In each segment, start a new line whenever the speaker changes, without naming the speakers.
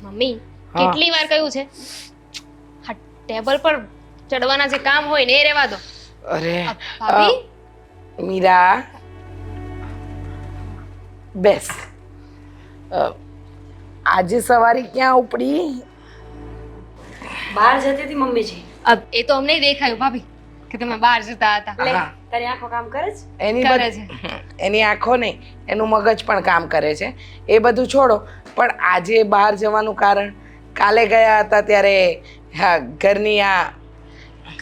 Mummy કેટલી વાર કહ્યું છે હા ટેબલ પર ચડવાના જે કામ હોય ને એ રહેવા દો.
અરે
ભાભી
મીરા બેસ. આજે સવારે ક્યાં ઉપડી?
બહાર જતી હતી મમ્મીજી.
એ તો અમને દેખાયું ભાભી કે તમે બહાર જતા હતા.
લે
હા.
તારી આંખો કામ કરે છે?
એની
કરે
એની આંખો નહીં, એનું મગજ પણ કામ કરે છે. એ બધું છોડો, પણ આજે બહાર જવાનું કારણ? કાલે ગયા હતા ત્યારે હા ઘરની આ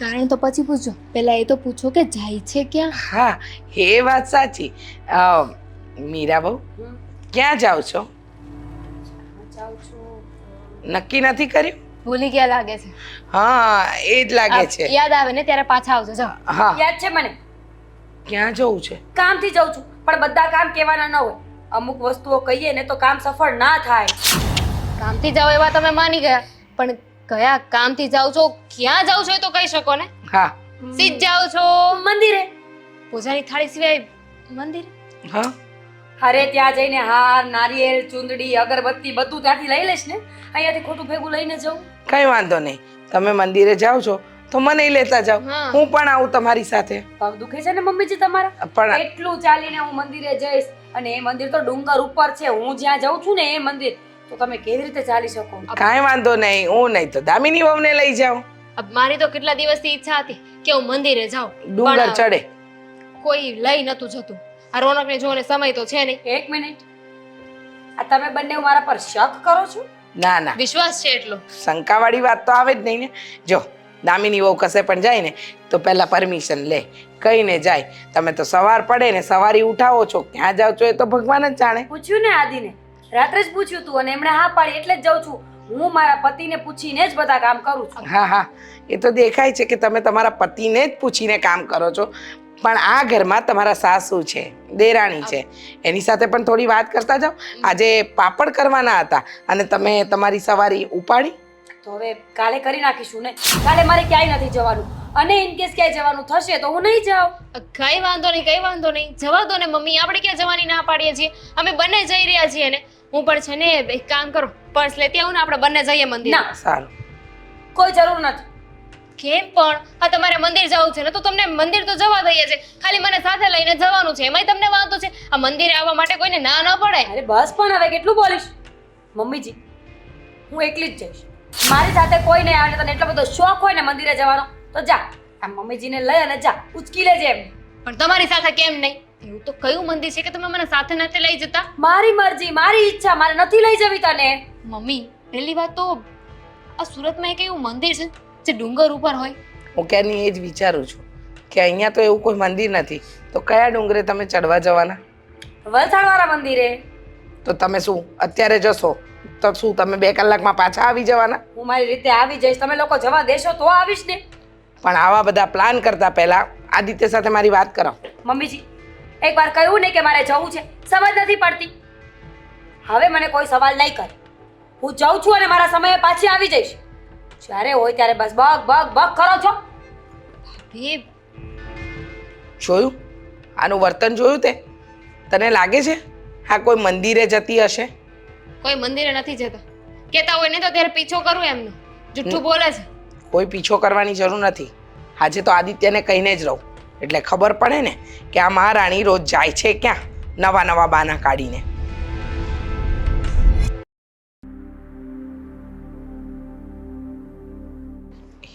કારણ તો પછી પૂછો, પહેલા એ તો પૂછો કે જાય છે ક્યાં.
હા એ વાત સાચી. મીરા બહુ
હમ,
ક્યાં જાઓ છો?
જાઉં છું.
નક્કી નથી કર્યું?
ભૂલી ગયા લાગે છે.
હા એ જ લાગે છે.
યાદ આવે ને ત્યારે પાછા આવજો. જાઓ.
હા
યાદ છે મને.
ક્યાં જવું છે?
કામથી જાઉં છું, પણ બધા કામ કહેવાના ન હોય. અમુક વસ્તુઓ કહીએ ને તો કામ સફળ ના થાય.
કામથી જાઓ એવા તમે માની ગયા, પણ કયા કામથી જાઓ છો, ક્યાં જાઓ છો એ તો કહી શકો ને.
હા
સીધ જાઓ છો
મંદિરે.
પૂજાની થાળી સિવાય મંદિર.
હા
અરે ત્યાં જઈને હાર, નારિયેળ, ચૂંદડી, અગરબત્તી બધું ત્યાંથી લઈ લઈશ ને. અહીંયાથી ખોટું ભેગું લઈને જવું.
કઈ વાંધો નહીં, તમે મંદિરે જાઓ છો તો મને લેતા જાઓ.
હા.
હું પણ આવું તમારી સાથે.
પગ દુખે છે ને મમ્મીજી તમારા?
પણ
એટલું ચાલીને હું મંદિરે જઈશ, અને એ મંદિર તો ડુંગર ઉપર છે. હું જ્યાં જાઉં છું ને એ મંદિર, તો તમે કેવી રીતે ચાલી શકો?
કાંઈ વાંધો નહીં, હું નહીં તો દામિની વહુને લઈ જાઉં.
મારી તો કેટલા દિવસથી ઈચ્છા હતી કે હું મંદિરે જાઉં,
ડુંગર
પણ
ચડે.
કોઈ લઈ નતું જતું. આ રોનકને જોને સમય તો છે નહીં.
એક મિનિટ, આ તમે બંને મારા પર શક કરો છો?
ના ના,
વિશ્વાસ છે એટલો.
શંકાવાળી વાત તો આવે જ નહીં ને. જો દામિની વહુ કશે પણ જાય ને તો પહેલા પરમિશન લે, કહીને જાય. તમે તો સવાર પડે ને સવારી ઉઠાવો છો, ક્યાં જાઓ છો એ તો ભગવાન જ જાણે.
પૂછ્યું ને આદિને, રાત્રે જ પૂછ્યું તું અને એમણે હા પાડી, એટલે જ જાઉં છું. હું મારા પતિને પૂછીને જ બધા કામ કરું છું.
હા હા, એ તો દેખાય છે કે તમે તમારા પતિને જ પૂછીને કામ કરો છો. પણ આ ઘરમાં તમારા સાસુ છે, દેરાણી છે, એની સાથે પણ થોડી વાત કરતા જાઓ. આજે પાપડ કરવાના હતા અને તમે તમારી સવારી ઉપાડી.
તો હવે કાલે કરી નાખીશું ને. કાલે મારે ક્યાંય નથી જવાનું, અને ઇન કેસ ક્યાંય જવાનું થશે તો હું નહીં જાઉં.
કઈ વાંધો નહીં, કઈ વાંધો નહીં, જવા દો ને મમ્મી. આપણે ક્યાં જવાની ના પાડીએ છીએ? અમે બંને જઈ રહ્યા છીએ ને. હું પણ છે ને એક કામ કરો, પર્સ લેતી આવું ને, આપણે બંને જઈએ મંદિર.
ના,
સારું.
કોઈ જરૂર નથી.
કેમ પણ? હા તમારે મંદિર જવું છે ને તો તમને મંદિર તો જવા દઈએ છે. ખાલી મને સાથે લઈને જવાનું છે, એમાંય તમને વાંધો છે? આ મંદિરે આવવા માટે કોઈને ના ન પડે.
અરે બસ, પણ હવે કેટલું બોલીશ? મમ્મીજી, હું એકલી જ જઈશ. મારી સાથે કોઈ નહીં આવે. તને એટલો બધો શોખ હોય ને મંદિરે જવાનો તો જા. આ મમ્મીજીને લઈ અને જા, ઉચકી લેજે એમ.
પણ તમારી સાથે કેમ નહીં? એવું તો કયું મંદિર છે કે તમે મને સાથે નથી લઈ જતા?
મારી મરજી, મારી ઈચ્છા, મારે નથી લઈ જવી તને.
મમ્મી પહેલી વાત તો આ સુરતમાં એક એવું મંદિર છે જે ડુંગર ઉપર હોય.
હું ક્યારની એ જ વિચારું છું કે અહીંયા તો એવું કોઈ મંદિર નથી, તો કયા ડુંગરે તમે ચડવા જવાના?
વલસાડવાળા મંદિરે.
તો તમે શું અત્યારે જશો તો શું તમે 2 કલાકમાં પાછા આવી જવાના?
હું મારી રીતે આવી જઈશ, તમે લોકો જવા દેશો તો આવીશ ને.
પણ આવા બધા પ્લાન કરતા પહેલા આદિત્ય સાથે મારી વાત કરાવો.
મમ્મીજી, એકવાર કહ્યું ને કે મારે જવું છે, સમજ નથી પડતી. હવે મને કોઈ સવાલ નહીં કર. હું જાઉં છું અને મારા સમયે પાછી આવી જઈશ. જ્યારે હોય ત્યારે બસ બગ બગ બગ કરો છો.
એ
જોયું આનું વર્તન? જોયું તે? તને લાગે છે હા કોઈ મંદિરે જતી હશે?
કોઈ મંદિરે નથી જતા. કહેતા હોય ને તો ત્યારે પીછો કરું એમનો. જુઠ્ઠું બોલે છે.
કોઈ પીછો કરવાની જરૂર નથી. આજે તો આદિત્યને કહીને જ રહું, એટલે ખબર પડે ને કે આ મહારાણી રોજ જાય છે ક્યાં, નવા નવા બહાના કાઢીને.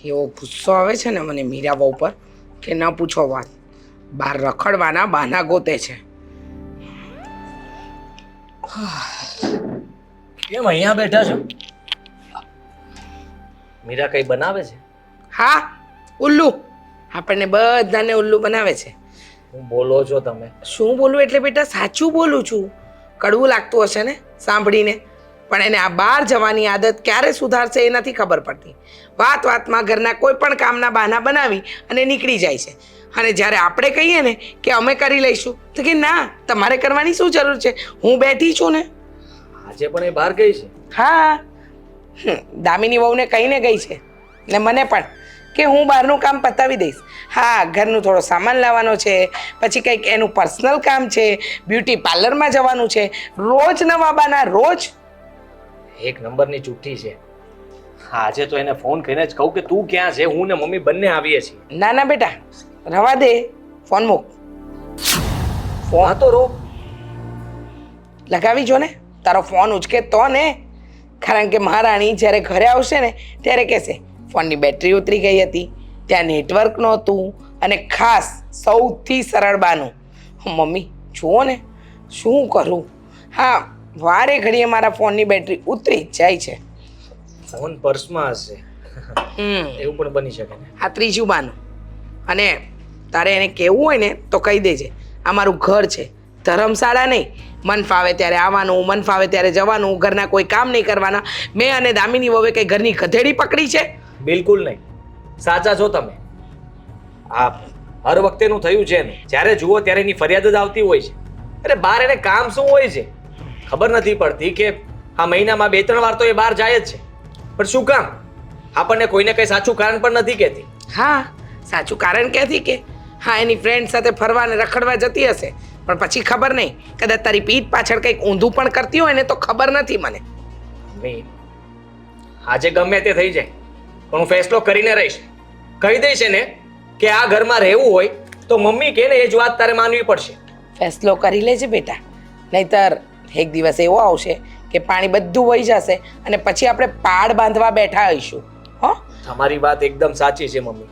એવો ગુસ્સો આવે છે ને મને મીરા બહુ પર કે ન પૂછો વાત. બહાર રખડવાના બહાના ગોતે છે.
કેમ અહીંયા બેઠા છો? મીરા કઈ બનાવે છે?
હા, ઉલ્લુ. આપણને બધાને ઉલ્લુ બનાવે છે.
હું બોલો છો તમે?
શું બોલું એટલે બેટા સાચું બોલું છું. કડવું લાગતું હશે ને સાંભળીને, પણ એને આ બહાર જવાની આદત ક્યારે સુધારશે એ નથી ખબર પડતી. વાત વાતમાં ઘરના કોઈ પણ કામના બહાના બનાવી અને નીકળી જાય છે. અને જ્યારે આપણે કહીએ ને કે અમે કરી લઈશું તો કે ના, તમારે કરવાની શું જરૂર છે, હું બેઠી છું ને.
આજે પણ એ બહાર ગઈ છે?
હા, દામિની વહુને કહીને ગઈ છે ને મને પણ કે હું બહારનું કામ પતાવી દઈશ. હા, ઘરનું થોડો સામાન લાવવાનો છે, પછી કંઈક એનું પર્સનલ કામ છે, બ્યુટી પાર્લરમાં જવાનું છે. રોજ નવા બાના, રોજ.
એક નંબરની ચૂંટી છે. આજે તો એને ફોન કરીને જ કહું કે તું ક્યાં છે, હું ને મમ્મી બંને આવીએ છીએ.
ના ના બેટા રવા દે, ફોન મૂક.
ફોન તો રો.
લગાવી જો ને, તારો ફોન ઉચકે તો ને. કારણ કે મહારાણી જ્યારે ઘરે આવશે ને ત્યારે કહેશે ફોનની બેટરી ઉતરી ગઈ હતી, ત્યાં નેટવર્ક નહોતું, અને ખાસ સૌથી સરળ બાનું, મમ્મી જુઓ ને શું કરું, હા વારે ઘડીએ મારા ફોનની બેટરી ઉતરી જ જાય છે.
ફોન પર્સમાં હશે, એવું પણ બની શકે ને.
આ ત્રીજું બાનું. અને તારે એને કહેવું હોય ને તો કહી દેજે, આ મારું ઘર છે, ધર્મશાળા નહીં. મન ફાવે ત્યારે આવવાનું, મન ફાવે ત્યારે જવાનું, ઘરના કોઈ કામ નહીં કરવાના. મેં અને દામિની વહુએ કઈ ઘરની ગધેડી પકડી છે?
બિલકુલ નહીં. સાચા છો તમે. આ હર વખતેનું થયું છે એનું. જ્યારે જુઓ ત્યારે એની ફરિયાદ જ આવતી હોય છે. અરે બહાર એને કામ શું હોય છે ખબર નથી પડતી કે આ મહિનામાં 2-3 વાર તો એ બહાર જાય જ છે. પણ શું કામ? આપણને કોઈને કંઈ સાચું કારણ પણ નથી કહેતી.
હા સાચું કારણ કહેતી કે હા એની ફ્રેન્ડ સાથે ફરવા ને રખડવા જતી હશે, પણ પછી ખબર નહીં, કદાચ તારી પીઠ પાછળ કંઈક ઊંધું પણ કરતી હોય ને તો ખબર નથી મને.
મમ્મી, આજે ગમે તે થઈ જાય પણ હું ફેસલો કરીને રહીશ. કહી દઈશ ને કે આ ઘરમાં રહેવું હોય તો મમ્મી કે ને એ જ વાત તારે માનવી પડશે.
ફેસલો કરી લેજે બેટા, નહીતર એક દિવસ એવો આવશે કે પાણી બધું વહી જશે અને પછી આપણે પાડ બાંધવા બેઠા હોઈશું. હો,
તમારી વાત એકદમ સાચી છે મમ્મી.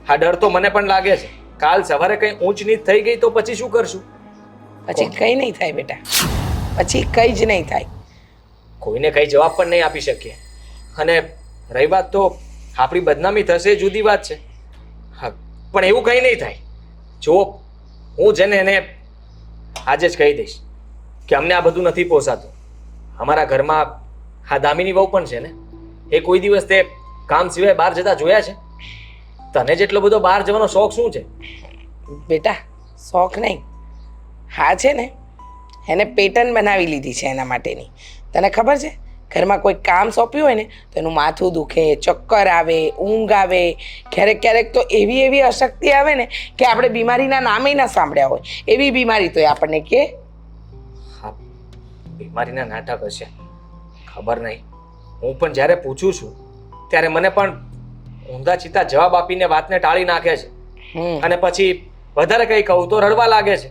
આ ડર તો મને પણ લાગે છે. કાલ સવારે કંઈ ઊંચ નીચ થઈ ગઈ તો પછી શું કરશું?
પછી કંઈ નહીં થાય બેટા, પછી કંઈ જ નહીં થાય.
કોઈને કંઈ જવાબ પણ નહીં આપી શકીએ. અને રહી વાત તો આપણી બદનામી થશે જુદી વાત છે. હા, પણ એવું કંઈ નહીં થાય. જો હું છે ને એને આજે જ કહી દઈશ કે અમને આ બધું નથી પોસાતું. અમારા ઘરમાં આ દામિની વહુ પણ છે ને, એ કોઈ દિવસ તે કામ સિવાય બહાર જતા જોયા છે? તને જેટલો બધો બહાર જવાનો શોખ શું છે?
બેટા શોખ નહીં, હા છે ને એને પેટર્ન બનાવી લીધી છે એના માટેની. તને ખબર છે ઘરમાં કોઈ કામ સોંપ્યું હોય ને તો એનું માથું દુખે, ચક્કર આવે, ઊંઘ આવે, ક્યારેક ક્યારેક તો એવી એવી અશક્તિ આવે ને કે આપણે બીમારીના નામે ના સાંભળ્યા હોય એવી બીમારી તો એ આપણને કે.
હા, બીમારીના નાટક હશે, ખબર નહીં. હું પણ જ્યારે પૂછું છું ત્યારે મને પણ ઊંધા ચીતા જવાબ આપીને વાતને ટાળી નાખે છે. અને પછી વધારે કંઈ કહું તો રડવા લાગે છે.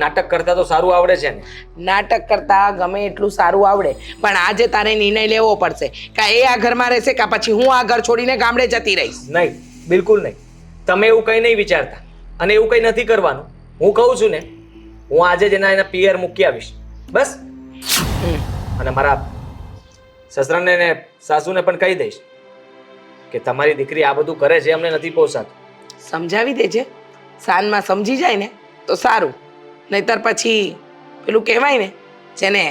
નાટક કરતા તો સારું આવડે છે ને.
નાટક કરતા ગમે એટલું સારું આવડે, પણ આજે તારે નિર્ણય લેવો પડશે કે એ આ ઘરમાં રહેશે કે પછી હું આ ઘર છોડીને ગામડે જતી રહીશ.
નહીં, બિલકુલ નહીં. તમે એવું કંઈ નહીં વિચારતા અને એવું કંઈ નથી કરવાનું. હું કહું છું ને, હું આજે જ એના પિયર મૂકી આવીશ બસ. અને મારા સસરાને ને સાસુને પણ કહી દઈશ કે તમારી દીકરી આ બધું કરે છે, અમને નથી પોસાતું.
સમજાવી દેજે, સાંજમાં સમજી જાય ને તો સારું, નહીતર પછી પેલું કહેવાય ને જેને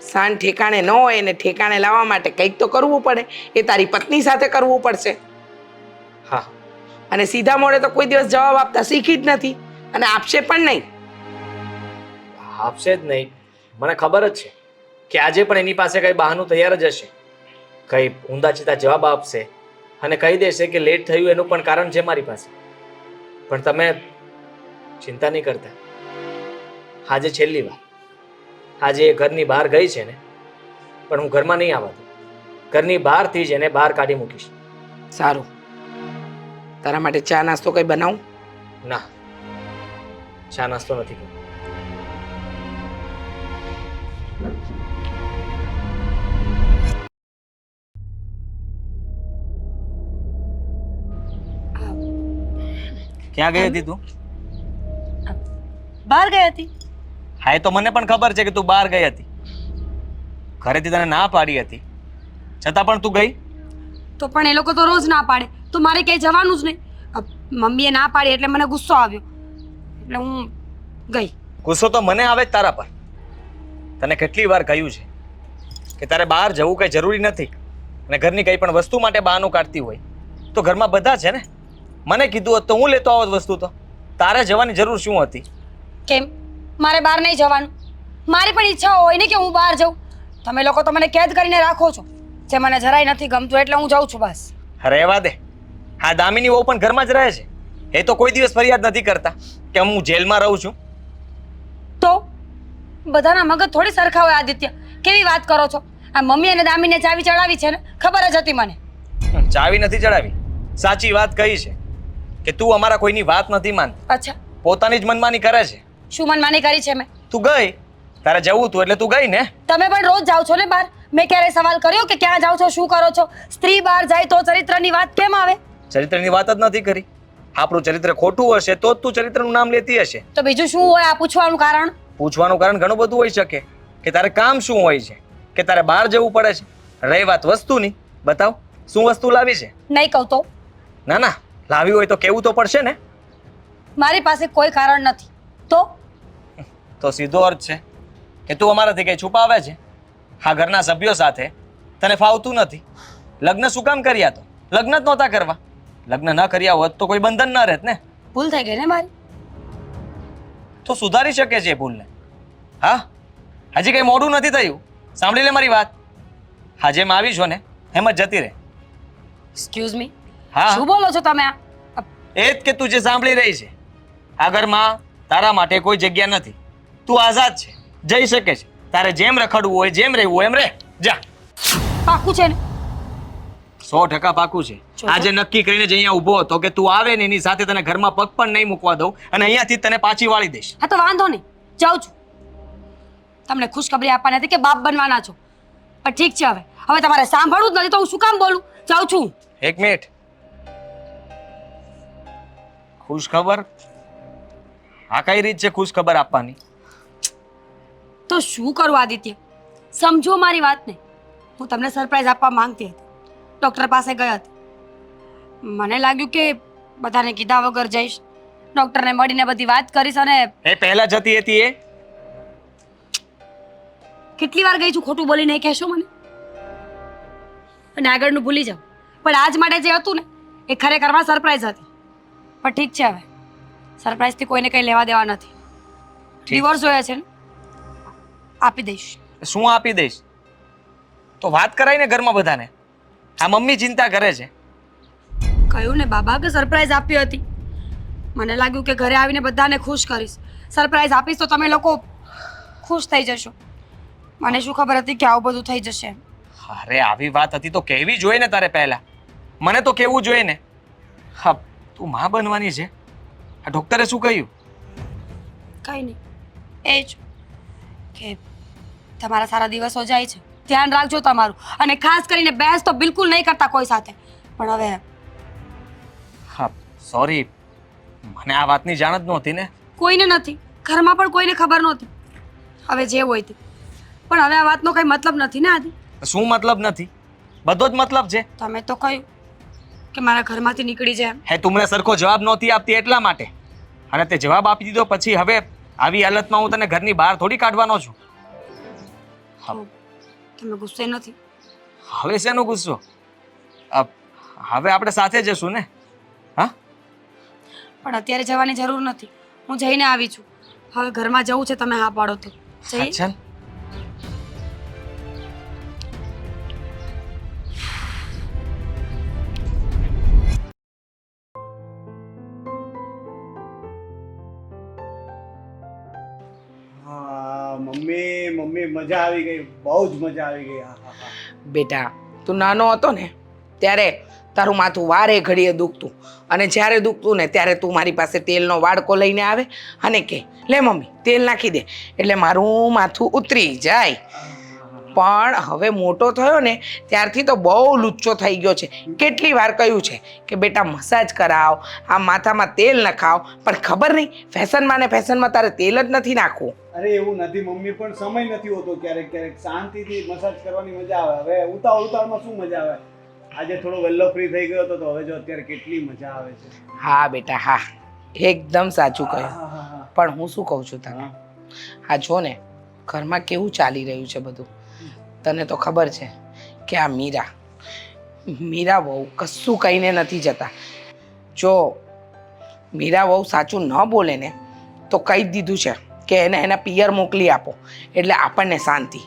સાંજ ઠેકાણે ન હોય એને ઠેકાણે લાવવા માટે કંઈક તો કરવું પડે. એ તારી પત્ની સાથે કરવું પડશે.
હા,
અને સીધા મોડે તો કોઈ દિવસ જવાબ આપતા શીખી જ નથી અને આપશે પણ નહીં.
આપશે જ નહીં, મને ખબર જ છે કે આજે પણ એની પાસે કંઈ બહાનું તૈયાર જ હશે. કંઈ ઊંધા ચીતા જવાબ આપશે અને કહી દેશે કે લેટ થયું એનું પણ કારણ છે મારી પાસે. પણ તમે ચિંતા નહીં કરતા. આજે છેલ્લી વાર, આજે એ ઘરની બહાર ગઈ છે ને, પણ હું ઘરમાં નહીં આવવા દઉં. ઘરની બહારથી જ એને બહાર કાઢી મૂકીશ.
સારું, તારા માટે ચા નાસ્તો કંઈ બનાવું?
ના, ચા નાસ્તો નથી કરવો. ક્યાં ગઈ હતી તું?
બહાર ગઈ હતી.
હા, એ તો મને પણ ખબર છે કે તું બહાર ગઈ હતી. ઘરેથી તને ના પાડી હતી, છતાં પણ તું ગઈ.
તો પણ એ લોકો તો રોજ ના પાડે, તો મારે ક્યાંય જવાનું જ નહીં. મમ્મીએ ના પાડી એટલે મને ગુસ્સો આવ્યો, એટલે હું ગઈ.
ગુસ્સો તો મને આવે જ તારા પર. તને કેટલી વાર કહ્યું છે કે તારે બહાર જવું કંઈ જરૂરી નથી, અને ઘરની કંઈ પણ વસ્તુ માટે બહાનું કાઢતી હોય તો ઘરમાં બધા છે ને. મને કીધું હોત તો હું લેતો આવત વસ્તુ. તો તારે જવાની જરૂર શું હતી?
કેમ મારે બહાર નહીં જવાનું? મારી પણ ઈચ્છા હોય ને કે હું બહાર જાઉં. તમે લોકો તો મને કેદ કરીને રાખો છો, જે મને જરાય નથી ગમતું એટલે હું જાઉં છું બસ.
રહેવા દે. હા, દામિની વહુ પણ ઘરમાં જ રહે છે. એ તો કોઈ દિવસ ફરિયાદ નથી કરતા કે હું જેલમાં રહું છું.
તો બધાના મગજ થોડી સરખા હોય આદિત્ય, કેવી વાત કરો છો? આ મમ્મી અને દામીને ચાવી ચડાવી છે ને ખબર જ હતી મને.
ચાવી નથી ચડાવી. સાચી વાત કહી છે કે તું અમારા કોઈની વાત નથી માનતી,
અચ્છા,
પોતાની જ મનમાની કરે છે.
શું મનમાની કરી છે મેં?
તું ગઈ, તારે જવું તું એટલે તું ગઈ ને.
તમે પણ રોજ જાઓ છો ને બહાર. મેં ક્યારે સવાલ કર્યો કે ક્યાં જાઓ છો, શું કરો છો? સ્ત્રી બહાર જાય તો ચરિત્રની વાત કેમ આવે?
ચરિત્રની વાત જ નથી કરી. આપણું ચરિત્ર ખોટું હશે તો જ તું ચરિત્રનું નામ લેતી હશે.
તો બીજું શું હોય આ પૂછવાનું કારણ?
પૂછવાનું કારણ ઘણું બધું હોઈ શકે કે તારે કામ શું હોય છે, કે તારે બહાર જવું પડે છે. રહી વાત વસ્તુની, બતાવ શું વસ્તુ લાવી છે?
નહીં કહું તો?
ના ના, લાવી હોય તો કેવું તો પડશે ને.
મારી પાસે કોઈ કારણ નથી.
તો સીધો અર્થ છે કે તું અમારાથી કઈ છુપાવે છે. આ ઘરના સભ્યો સાથે તને ફાવતું નથી. લગ્ન શું કામ કર્યા? તો લગ્ન જ નહોતા કરવા. લગ્ન ન કર્યા હોત તો કોઈ બંધન ન રહેત ને.
ભૂલ થઈ ગઈ ને મારી.
તો સુધારી શકે છે એ ભૂલને. હા, હજી કઈ મોડું નથી થયું. સાંભળી લે મારી વાત. હા, જેમ આવી છો ને એમ જ જતી રહે.
એક્સક્યુઝ મી,
હા,
શું બોલો છો તમે?
એ જ કે તું જે સાંભળી રહી છે. આ ઘરમાં તારા માટે કોઈ જગ્યા નથી. તું આઝાદ છે, જઈ શકે છે. તારે જેમ રખડવું હોય, જેમ રહેવું હોય એમ રહે. જા.
પાકું છે ને?
100% પાકું છે. આજે નક્કી કરીને જ અહીંયા ઊભો હતો કે તું આવે ને એની સાથે તને ઘરમાં પગ પણ નહીં મૂકવા દઉં અને અહીંયાથી જ તને પાછી વાળી દઈશ.
હા તો વાંધો નહીં, જાઉં છું. તમને ખુશખબરી આપવા નથી કે બાપ બનવાના છો, પણ ઠીક છે. હવે તમારે સાંભળવું જ નથી તો હું શું કામ બોલું? જાઉં છું.
એક મિનિટ. ખુશ ખબર? આ કઈ રીત છે ખુશ ખબર આપવાની?
તો શું કરું આદિત્ય, સમજો મારી વાતને. હું તમને સરપ્રાઈઝ આપવા માંગતી હતી. ડૉક્ટર પાસે ગઈ હતી. મને લાગ્યું કે બધાને કીધા વગર જઈશ, ડૉક્ટરને મળીને બધી વાત કરીશ. અને
એ પહેલા જતી હતી એ
કેટલી વાર ગઈ છું ખોટું બોલીને, એ કહેશો મને? અને આગળનું ભૂલી જાઓ. પણ આજ માટે જે હતું ને એ ખરેખરમાં સરપ્રાઈઝ હતી. પણ ઠીક છે, હવે સરપ્રાઈઝથી કોઈને કંઈ લેવા દેવા નથી. ડિવોર્સ જોઈએ છે ને, આપી દઈશ.
શું આપી દઈશ? તો વાત કરાય ને ઘરમાં બધાને. આ મમ્મી ચિંતા કરે છે.
કહ્યું ને બાબા કે સરપ્રાઈઝ આપી હતી. મને લાગ્યું કે ઘરે આવીને બધાને ખુશ કરીશ. સરપ્રાઈઝ આપીશ તો તમે લોકો ખુશ થઈ જશો. મને શું ખબર હતી કે આવું બધું થઈ જશે.
અરે આવી વાત હતી તો કહેવી જોઈએ ને તારે પહેલા. મને તો કહેવું જોઈએ ને. હા, તું માં બનવાની છે. આ ડોક્ટરે શું કહ્યું?
કંઈ નહીં, એ જ કે તમારા સારા દિવસો જાય છે, ધ્યાન રાખજો તમારું. અને ખાસ કરીને બહેસ તો બિલકુલ નહીં કરતા કોઈ સાથે. પણ હવે
હા, સોરી, મને આ વાતની જાણ જ નહોતી ને.
કોઈને નથી, ઘરમાં પણ કોઈને ખબર નહોતી. હવે જે હોય તે. પણ હવે આ વાતનો કંઈ મતલબ નથી ને આદિ?
શું મતલબ નથી? બધો જ મતલબ છે.
તમે તો કહ્યું કે મારા ઘરમાંથી નીકળી જાય.
હે, તું મને સરખો જવાબ નહોતી આપતી એટલા માટે. અને તે જવાબ આપી દીધો પછી હવે આવી હાલતમાં હું તને ઘરની બહાર થોડી કાઢવાનો છું.
તમે ગુસ્સે નથી?
હવે શેનો ગુસ્સો? હવે આપણે સાથે જશું ને. હા,
પણ અત્યારે જવાની જરૂર નથી. હું જઈને આવી છું. હવે ઘરમાં જવું છે, તમે હા પાડો તો જઈએ.
ચાલ.
મમ્મી મમ્મી મજા આવી ગઈ, બહુ જ મજા આવી ગઈ. હા હા હા.
બેટા, તું નાનો હતો ને ત્યારે તારું માથું વારે ઘડીએ દુખતું, અને જ્યારે દુખતું ને ત્યારે તું મારી પાસે તેલનો વાડકો લઈને આવે અને કે લે મમ્મી તેલ નાખી દે એટલે મારું માથું ઉતરી જાય. પણ હવે મોટો થયો ને ત્યારથી તો બહુ લુચ્ચો થઈ ગયો છે. કેટલી વાર કહ્યું છે કે બેટા મસાજ કરાવ, આ માથામાં તેલ નખાવ, પણ ખબર નહીં ફેશનમાં ને ફેશનમાં તારે તેલ જ નથી નાખવું.
અરે એવું નથી મમ્મી, પણ સમય નથી હોતો. ક્યારેક ક્યારેક શાંતિથી મસાજ કરવાની મજા આવે. હવે ઉતાવળમાં શું મજા આવે? આજે થોડો વહેલો ફ્રી થઈ ગયો હતો તો હવે જો અત્યારે કેટલી મજા આવે છે.
હા બેટા, હા, એકદમ સાચું કહ્યું.
હા હા હા.
પણ હું શું કહું છું તને, આ જો ને ઘરમાં કેવું ચાલી રહ્યું છે બધું. તને તો ખબર છે કે આ મીરા વહુ કશું કહીને નથી જતા. જો મીરા વહુ સાચું ન બોલે ને તો કહી જ દીધું છે કે એને એના પિયર મોકલી આપો એટલે આપણને શાંતિ.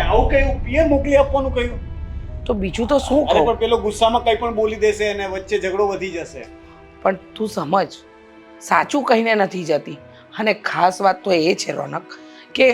આવું કયું પિયર મોકલી આપવાનું કહ્યું?
તો બીજું તો શું
અરે
કહું?
પણ પેલો ગુસ્સામાં કંઈ પણ બોલી દેશે અને વચ્ચે ઝઘડો વધી જશે.
પણ તું સમજ, સાચું કહીને નથી જતી. અને ખાસ વાત તો એ છે રોનક કે